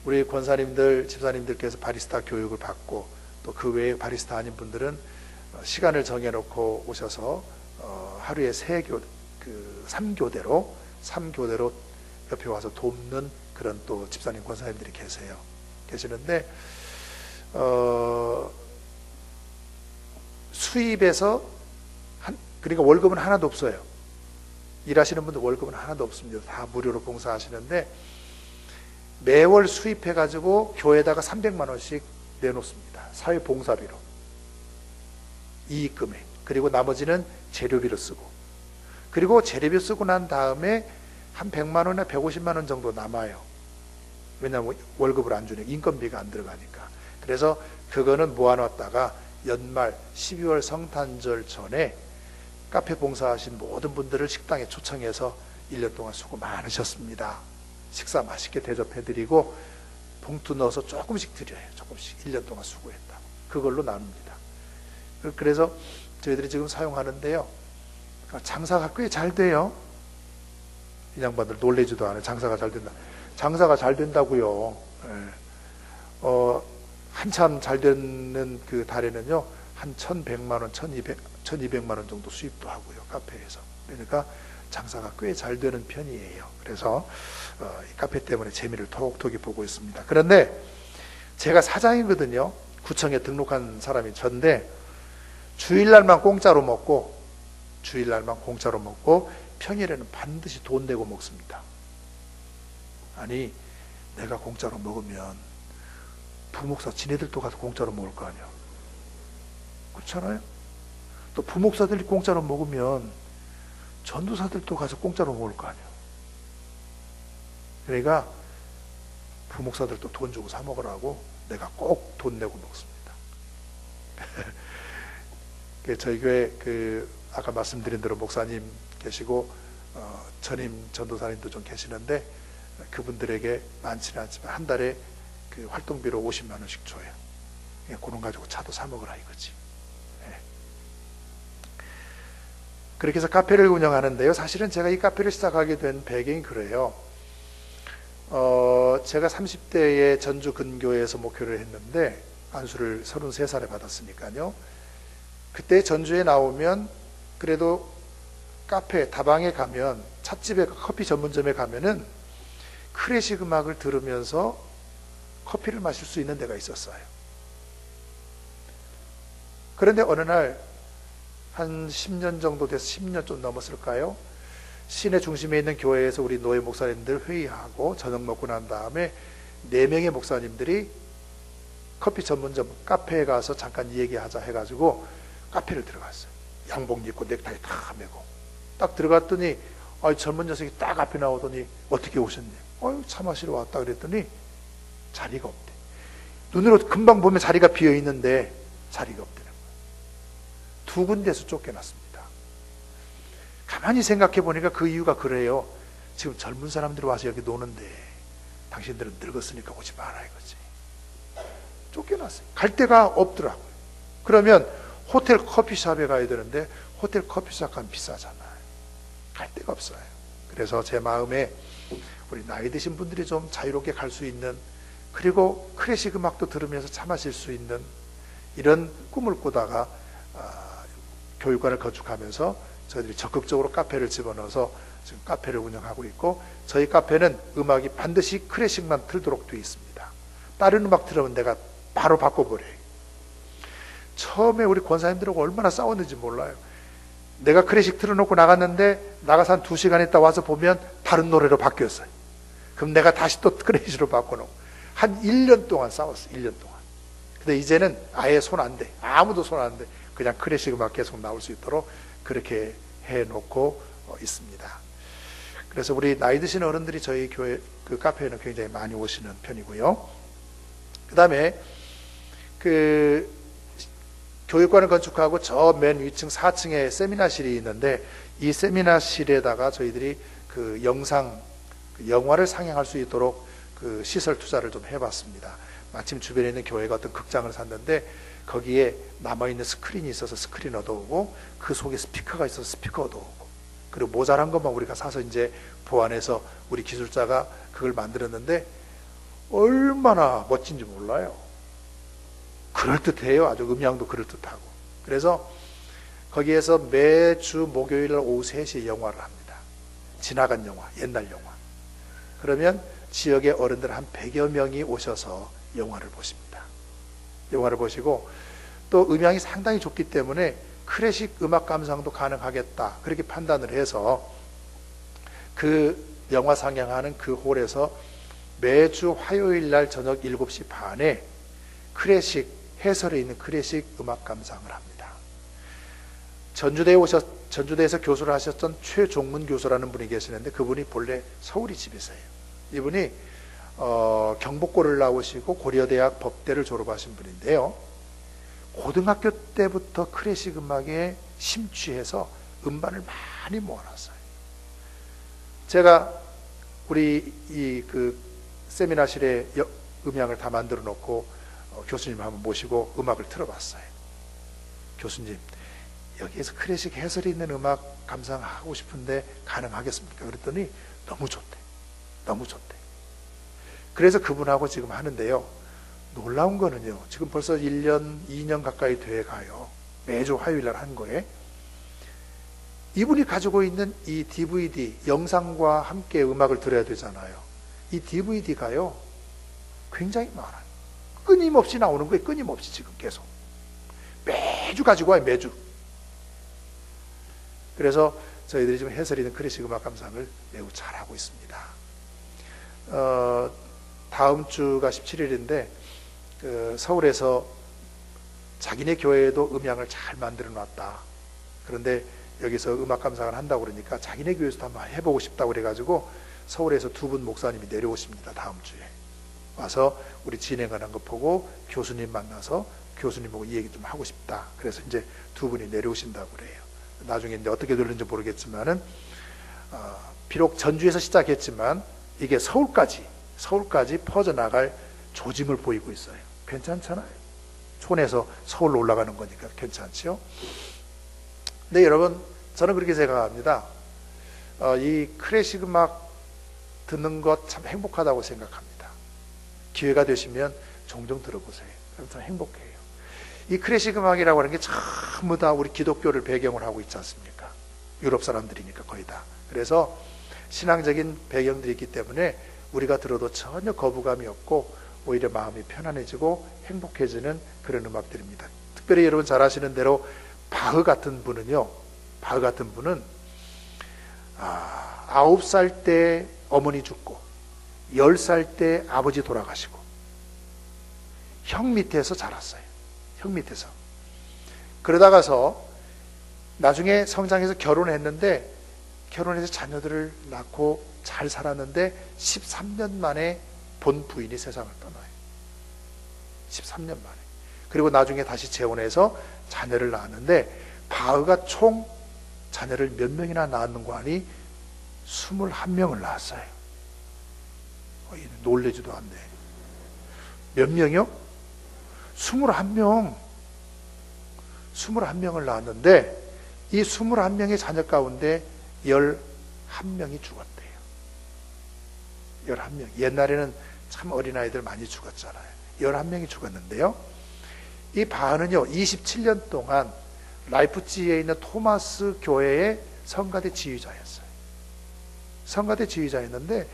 우리 권사님들, 집사님들께서 바리스타 교육을 받고 또 그 외에 바리스타 아닌 분들은 시간을 정해놓고 오셔서 하루에 3교대로 옆에 와서 돕는 그런 또 집사님, 권사님들이 계시는데 수입에서 그러니까 월급은 하나도 없어요. 일하시는 분들 월급은 하나도 없습니다. 다 무료로 봉사하시는데 매월 수입해 가지고 교회에다가 300만 원씩 내놓습니다. 사회봉사비로. 이익금에. 그리고 나머지는 재료비로 쓰고. 그리고 재료비 쓰고 난 다음에 한 100만 원이나 150만 원 정도 남아요. 왜냐하면 월급을 안 주니까, 인건비가 안 들어가니까. 그래서 그거는 모아놨다가 연말 12월 성탄절 전에 카페 봉사하신 모든 분들을 식당에 초청해서 1년 동안 수고 많으셨습니다. 식사 맛있게 대접해드리고 봉투 넣어서 조금씩 드려요. 조금씩. 1년 동안 수고했다. 그걸로 나눕니다. 그래서 저희들이 지금 사용하는데요. 장사가 꽤 잘 돼요. 이 양반들 놀래지도 않아요. 장사가 잘 된다. 장사가 잘 된다고요. 한참 잘 되는 그 달에는요, 한 1,100만 원, 1,200만 원 정도 수입도 하고요, 카페에서. 그러니까 장사가 꽤 잘 되는 편이에요. 그래서 이 카페 때문에 재미를 톡톡히 보고 있습니다. 그런데 제가 사장이거든요. 구청에 등록한 사람이 전데 주일날만 공짜로 먹고 평일에는 반드시 돈 내고 먹습니다. 아니, 내가 공짜로 먹으면 부목사 지네들도 가서 공짜로 먹을 거 아니야. 그렇잖아요? 또 부목사들이 공짜로 먹으면 전도사들도 가서 공짜로 먹을 거 아니야. 그러니까 부목사들도 돈 주고 사 먹으라고 내가 꼭 돈 내고 먹습니다. 저희 교회 아까 말씀드린 대로 목사님 계시고 전임 전도사님도 좀 계시는데 그분들에게 많지는 않지만 한 달에 그 활동비로 50만 원씩 줘요. 그런 가지고 차도 사 먹으라 이거지. 그렇게 해서 카페를 운영하는데요. 사실은 제가 이 카페를 시작하게 된 배경이 그래요. 제가 30대에 전주 근교에서 목회를 했는데 안수를 33살에 받았으니까요. 그때 전주에 나오면 그래도 카페, 다방에 가면, 찻집에, 커피 전문점에 가면은 클래식 음악을 들으면서 커피를 마실 수 있는 데가 있었어요. 그런데 어느 날 한 10년 정도 돼서 10년 좀 넘었을까요? 시내 중심에 있는 교회에서 우리 노예 목사님들 회의하고 저녁 먹고 난 다음에 4명의 목사님들이 커피 전문점 카페에 가서 잠깐 얘기하자 해가지고 카페를 들어갔어요. 양복 입고 넥타이 다 메고 딱 들어갔더니 젊은 녀석이 딱 앞에 나오더니 어떻게 오셨니? 차 마시러 왔다 그랬더니 자리가 없대. 눈으로 금방 보면 자리가 비어 있는데 자리가 없대는 거예요. 2군데서 쫓겨났습니다. 가만히 생각해 보니까 그 이유가 그래요. 지금 젊은 사람들이 와서 여기 노는데 당신들은 늙었으니까 오지 마라 이거지. 쫓겨났어요. 갈 데가 없더라고요. 그러면 호텔 커피숍에 가야 되는데 호텔 커피숍 가면 비싸잖아요. 갈 데가 없어요. 그래서 제 마음에 우리 나이 드신 분들이 좀 자유롭게 갈 수 있는, 그리고 클래식 음악도 들으면서 차 마실 수 있는 이런 꿈을 꾸다가 교육관을 건축하면서 저희들이 적극적으로 카페를 집어넣어서 지금 카페를 운영하고 있고, 저희 카페는 음악이 반드시 클래식만 틀도록 되어 있습니다. 다른 음악 들으면 내가 바로 바꿔버려요. 처음에 우리 권사님들하고 얼마나 싸웠는지 몰라요. 내가 클래식 틀어놓고 나갔는데 나가서 한 2시간 있다 와서 보면 다른 노래로 바뀌었어요. 그럼 내가 다시 또 클래식으로 바꿔놓고 한 1년 동안 싸웠어요. 1년 동안. 근데 이제는 아예 손 안 대. 아무도 손 안 대. 그냥 클래식 음악 계속 나올 수 있도록 그렇게 해놓고 있습니다. 그래서 우리 나이 드신 어른들이 저희 교회 그 카페에는 굉장히 많이 오시는 편이고요. 그 다음에 교육관을 건축하고 저 맨 위층 4층에 세미나실이 있는데, 이 세미나실에다가 저희들이 그 영화를 상영할 수 있도록 그 시설 투자를 좀 해봤습니다. 마침 주변에 있는 교회가 어떤 극장을 샀는데 거기에 남아있는 스크린이 있어서 스크린 얻어오고, 그 속에 스피커가 있어서 스피커 얻어오고, 그리고 모자란 것만 우리가 사서 이제 보완해서 우리 기술자가 그걸 만들었는데 얼마나 멋진지 몰라요. 그럴듯해요. 아주 음향도 그럴듯하고. 그래서 거기에서 매주 목요일 오후 3시에 영화를 합니다. 지나간 영화, 옛날 영화. 그러면 지역의 어른들 한 100여 명이 오셔서 영화를 보십니다. 영화를 보시고 또 음향이 상당히 좋기 때문에 클래식 음악 감상도 가능하겠다 그렇게 판단을 해서 그 영화 상영하는 그 홀에서 매주 화요일 날 저녁 7시 반에 클래식 해설에 있는 클래식 음악 감상을 합니다. 전주대에서 교수를 하셨던 최종문 교수라는 분이 계시는데 그분이 본래 서울이 집이세요. 이분이 경복고를 나오시고 고려대학 법대를 졸업하신 분인데요. 고등학교 때부터 클래식 음악에 심취해서 음반을 많이 모아놨어요. 제가 우리 그 세미나실에 음향을 다 만들어 놓고 교수님 한번 모시고 음악을 틀어봤어요. 교수님, 여기에서 클래식 해설이 있는 음악 감상하고 싶은데 가능하겠습니까? 그랬더니 너무 좋대. 너무 좋대. 그래서 그분하고 지금 하는데요. 놀라운 거는요. 지금 벌써 1년, 2년 가까이 돼 가요. 매주 화요일 날 한 거에. 이분이 가지고 있는 이 DVD, 영상과 함께 음악을 들어야 되잖아요. 이 DVD가요. 굉장히 많아요. 끊임없이 나오는 거예요. 끊임없이 지금 계속. 매주 가지고 와요. 매주. 그래서 저희들이 지금 해설이 있는 클래식 음악 감상을 매우 잘하고 있습니다. 다음 주가 17일인데 서울에서 자기네 교회에도 음향을 잘 만들어 놨다. 그런데 여기서 음악 감상을 한다고 그러니까 자기네 교회에서도 한번 해보고 싶다고 그래가지고 서울에서 2분 목사님이 내려오십니다. 다음 주에 와서 우리 진행하는 거 보고 교수님 만나서 교수님하고 이 얘기 좀 하고 싶다. 그래서 이제 2분이 내려오신다고 그래요. 나중에 이제 어떻게 될는지 모르겠지만은 비록 전주에서 시작했지만 이게 서울까지 퍼져나갈 조짐을 보이고 있어요. 괜찮잖아요. 촌에서 서울로 올라가는 거니까 괜찮죠. 근데 여러분, 저는 그렇게 생각합니다. 이 클래식 음악 듣는 것 참 행복하다고 생각합니다. 기회가 되시면 종종 들어보세요. 그럼 참 행복해요. 이 클래식 음악이라고 하는 게 전부 다 우리 기독교를 배경으로 하고 있지 않습니까? 유럽 사람들이니까 거의 다. 그래서 신앙적인 배경들이 있기 때문에 우리가 들어도 전혀 거부감이 없고 오히려 마음이 편안해지고 행복해지는 그런 음악들입니다. 특별히 여러분 잘 아시는 대로 바흐 같은 분은 9살 때 어머니 죽고 10살 때 아버지 돌아가시고 형 밑에서 자랐어요. 형 밑에서. 그러다가서 나중에 성장해서 결혼했는데 결혼해서 자녀들을 낳고 잘 살았는데 13년 만에 본 부인이 세상을 떠나요. 13년 만에. 그리고 나중에 다시 재혼해서 자녀를 낳았는데 바흐가 총 자녀를 몇 명이나 낳았는고 하니 21명을 낳았어요. 놀래지도 않네. 몇 명이요? 21명. 21명을 낳았는데 이 21명의 자녀 가운데 11명이 죽었대요. 11명. 옛날에는 참 어린아이들 많이 죽었잖아요. 11명이 죽었는데요. 이 바흐는요, 27년 동안 라이프치히에 있는 토마스 교회의 성가대 지휘자였어요. 성가대 지휘자였는데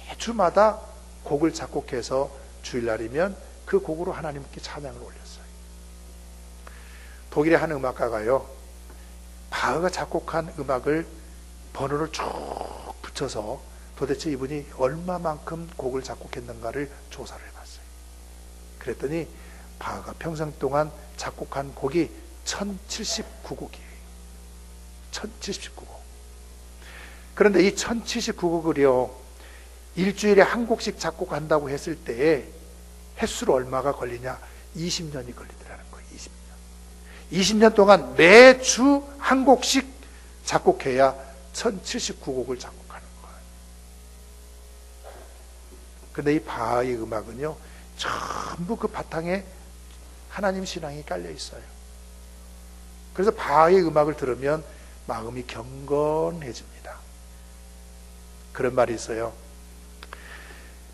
매주마다 곡을 작곡해서 주일날이면 그 곡으로 하나님께 찬양을 올렸어요. 독일의 한 음악가가요, 바흐가 작곡한 음악을 번호를 쭉 붙여서 도대체 이분이 얼마만큼 곡을 작곡했는가를 조사를 해봤어요. 그랬더니 바흐가 평생 동안 작곡한 곡이 1079곡이에요. 1079곡. 그런데 이 1079곡을요, 일주일에 한 곡씩 작곡한다고 했을 때에 횟수로 얼마가 걸리냐? 20년이 걸리더라는 거예요. 20년. 20년 동안 매주 한 곡씩 작곡해야 1079곡을 작곡하는 거예요. 그런데 이 바하의 음악은요, 전부 그 바탕에 하나님 신앙이 깔려 있어요. 그래서 바하의 음악을 들으면 마음이 경건해집니다. 그런 말이 있어요.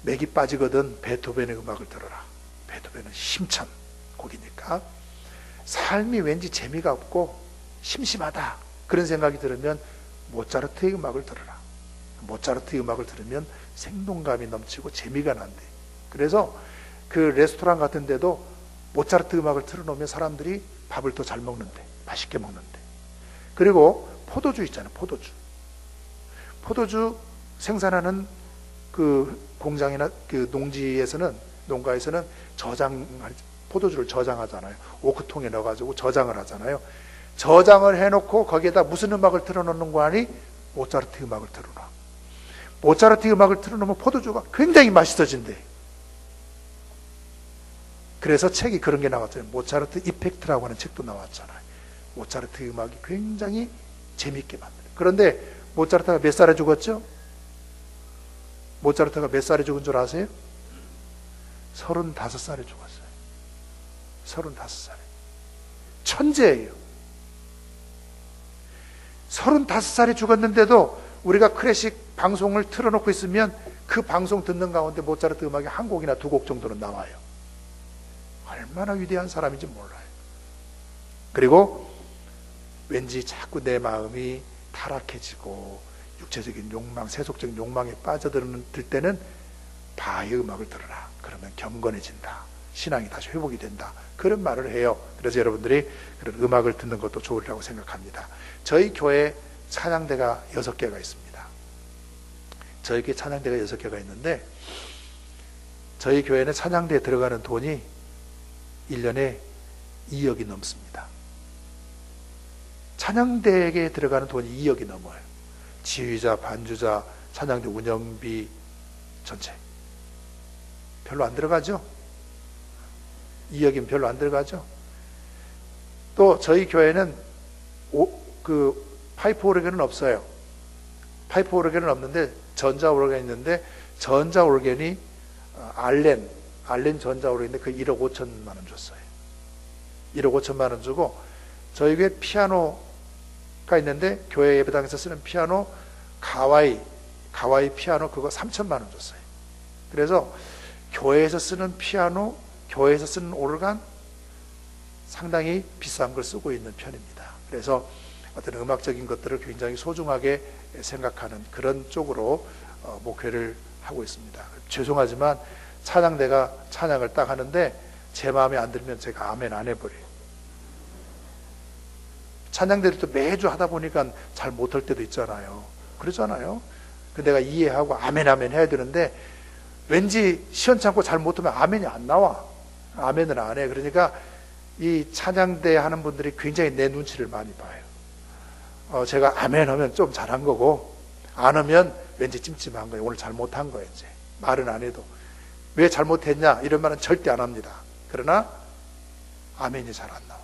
맥이 빠지거든 베토벤의 음악을 들어라. 베토벤은 힘찬 곡이니까. 삶이 왠지 재미가 없고 심심하다, 그런 생각이 들으면 모차르트의 음악을 들어라. 모차르트의 음악을 들으면 생동감이 넘치고 재미가 난대. 그래서 그 레스토랑 같은 데도 모차르트 음악을 틀어놓으면 사람들이 밥을 더 잘 먹는데, 맛있게 먹는데. 그리고 포도주 있잖아요. 포도주 생산하는 그 공장이나 그 농가에서는 포도주를 저장하잖아요. 오크통에 넣어가지고 저장을 하잖아요. 저장을 해놓고 거기에다 무슨 음악을 틀어놓는 거 아니? 모차르트 음악을 틀어놔. 모차르트 음악을 틀어놓으면 포도주가 굉장히 맛있어진대. 그래서 책이 그런 게 나왔잖아요. 모차르트 이펙트라고 하는 책도 나왔잖아요. 모차르트 음악이 굉장히 재밌게 만들어요. 그런데 모차르트가 몇 살에 죽었죠? 모차르트가 몇 살에 죽은 줄 아세요? 35살에 죽었어요. 35살에. 천재예요. 35살에 죽었는데도 우리가 클래식 방송을 틀어놓고 있으면 그 방송 듣는 가운데 모차르트 음악이 한 곡이나 두 곡 정도는 나와요. 얼마나 위대한 사람인지 몰라요. 그리고 왠지 자꾸 내 마음이 타락해지고 육체적인 욕망, 세속적인 욕망에 빠져들 때는 바의 음악을 들어라. 그러면 경건해진다. 신앙이 다시 회복이 된다. 그런 말을 해요. 그래서 여러분들이 그런 음악을 듣는 것도 좋으리라고 생각합니다. 저희 교회 찬양대가 6개가 있습니다. 저희 교회 찬양대가 6개가 있는데 저희 교회는 찬양대에 들어가는 돈이 1년에 2억이 넘습니다. 찬양대에 들어가는 돈이 2억이 넘어요. 지휘자, 반주자, 찬양대 운영비 전체. 별로 안 들어가죠? 2억이면 별로 안 들어가죠? 또 저희 교회는 파이프 오르겐은 없어요. 파이프 오르겐은 없는데 전자 오르겐이 있는데 전자 오르겐이 알렌 전자 오르겐인데 그 1억 5천만 원 줬어요. 1억 5천만 원 주고 저희 교회 피아노가 있는데 교회 예배당에서 쓰는 피아노 가와이 피아노 그거 3천만 원 줬어요. 그래서 교회에서 쓰는 피아노, 교회에서 쓰는 오르간 상당히 비싼 걸 쓰고 있는 편입니다. 그래서 어떤 음악적인 것들을 굉장히 소중하게 생각하는 그런 쪽으로 목회를 하고 있습니다. 죄송하지만 찬양대가 찬양을 딱 하는데 제 마음에 안 들면 제가 아멘 안 해버려요. 찬양대를 또 매주 하다 보니까 잘 못할 때도 있잖아요. 그러잖아요. 내가 이해하고 아멘 해야 되는데 왠지 시원찮고 잘 못하면 아멘이 안 나와. 아멘을 안 해. 그러니까 이 찬양대 하는 분들이 굉장히 내 눈치를 많이 봐요. 제가 아멘 하면 좀 잘한 거고 안 하면 왠지 찜찜한 거예요. 오늘 잘못한 거예요. 이제 말은 안 해도 왜 잘못했냐 이런 말은 절대 안 합니다. 그러나 아멘이 잘 안 나와.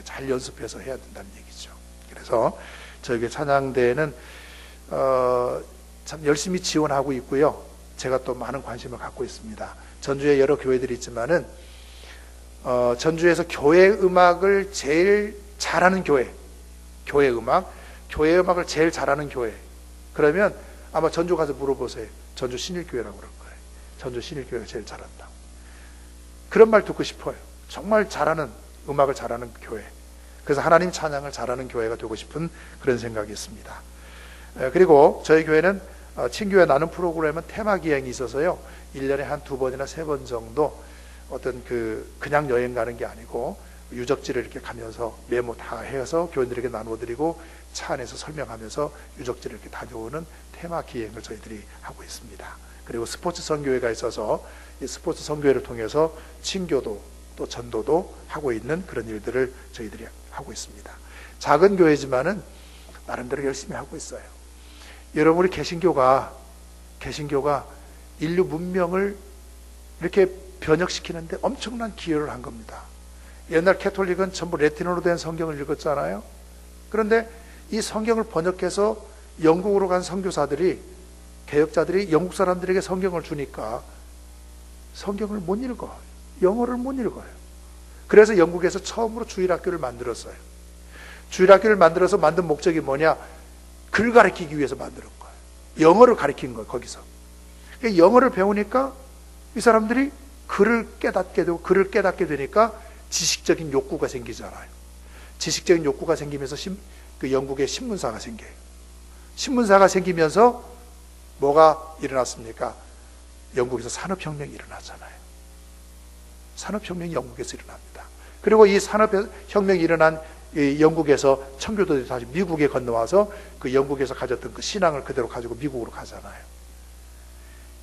잘 연습해서 해야 된다는 얘기죠. 그래서 저희 찬양대는 참 열심히 지원하고 있고요. 제가 또 많은 관심을 갖고 있습니다. 전주에 여러 교회들이 있지만은 전주에서 교회 음악을 제일 잘하는 교회 음악을 제일 잘하는 교회. 그러면 아마 전주 가서 물어보세요. 전주 신일교회라고 그럴 거예요. 전주 신일교회가 제일 잘한다. 그런 말 듣고 싶어요. 정말 잘하는 음악을 잘하는 교회. 그래서 하나님 찬양을 잘하는 교회가 되고 싶은 그런 생각이 있습니다. 그리고 저희 교회는 친교회 나눔 프로그램은 테마 기행이 있어서요. 1년에 한 2번이나 3번 정도 어떤 그냥 여행 가는 게 아니고 유적지를 이렇게 가면서 메모 다 해서 교인들에게 나눠드리고 차 안에서 설명하면서 유적지를 이렇게 다녀오는 테마 기행을 저희들이 하고 있습니다. 그리고 스포츠 선교회가 있어서 이 스포츠 선교회를 통해서 친교도 또 전도도 하고 있는 그런 일들을 저희들이 하고 있습니다. 작은 교회지만은 나름대로 열심히 하고 있어요. 여러분 우리 개신교가 인류 문명을 이렇게 변혁시키는데 엄청난 기여를 한 겁니다. 옛날 캐톨릭은 전부 라틴어로 된 성경을 읽었잖아요. 그런데 이 성경을 번역해서 영국으로 간 선교사들이 개혁자들이 영국 사람들에게 성경을 주니까 성경을 못 읽어. 영어를 못 읽어요. 그래서 영국에서 처음으로 주일학교를 만들었어요. 주일학교를 만들어서 만든 목적이 뭐냐? 글 가르치기 위해서 만든 거예요. 영어를 가르친 거예요. 거기서. 그러니까 영어를 배우니까 이 사람들이 글을 깨닫게 되니까 지식적인 욕구가 생기잖아요. 지식적인 욕구가 생기면서 영국에 신문사가 생겨요. 신문사가 생기면서 뭐가 일어났습니까? 영국에서 산업혁명이 일어났잖아요. 산업혁명이 영국에서 일어납니다. 그리고 이 산업혁명이 일어난 이 영국에서 청교도들이 다시 미국에 건너와서 그 영국에서 가졌던 그 신앙을 그대로 가지고 미국으로 가잖아요.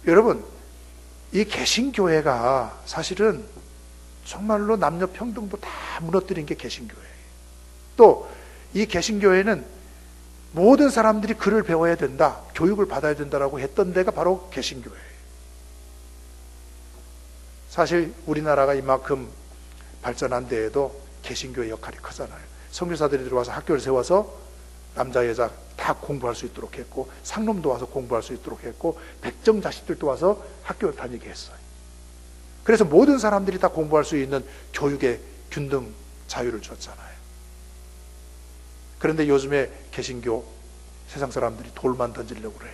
여러분, 이 개신교회가 사실은 정말로 남녀 평등도 다 무너뜨린 게 개신교회예요. 또 이 개신교회는 모든 사람들이 글을 배워야 된다, 교육을 받아야 된다라고 했던 데가 바로 개신교회예요. 사실 우리나라가 이만큼 발전한 데에도 개신교의 역할이 크잖아요. 선교사들이 들어와서 학교를 세워서 남자 여자 다 공부할 수 있도록 했고, 상놈도 와서 공부할 수 있도록 했고, 백정 자식들도 와서 학교 다니게 했어요. 그래서 모든 사람들이 다 공부할 수 있는 교육의 균등 자유를 줬잖아요. 그런데 요즘에 개신교 세상 사람들이 돌만 던지려고 그래요.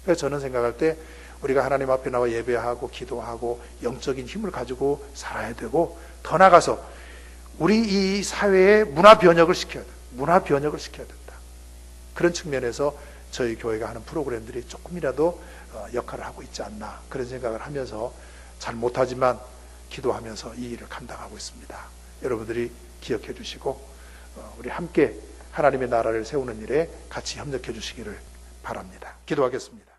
그래서 저는 생각할 때 우리가 하나님 앞에 나와 예배하고 기도하고 영적인 힘을 가지고 살아야 되고, 더 나아가서 우리 이 사회에 문화 변혁을 시켜야 된다. 문화 변혁을 시켜야 된다. 그런 측면에서 저희 교회가 하는 프로그램들이 조금이라도 역할을 하고 있지 않나, 그런 생각을 하면서 잘 못하지만 기도하면서 이 일을 감당하고 있습니다. 여러분들이 기억해 주시고 우리 함께 하나님의 나라를 세우는 일에 같이 협력해 주시기를 바랍니다. 기도하겠습니다.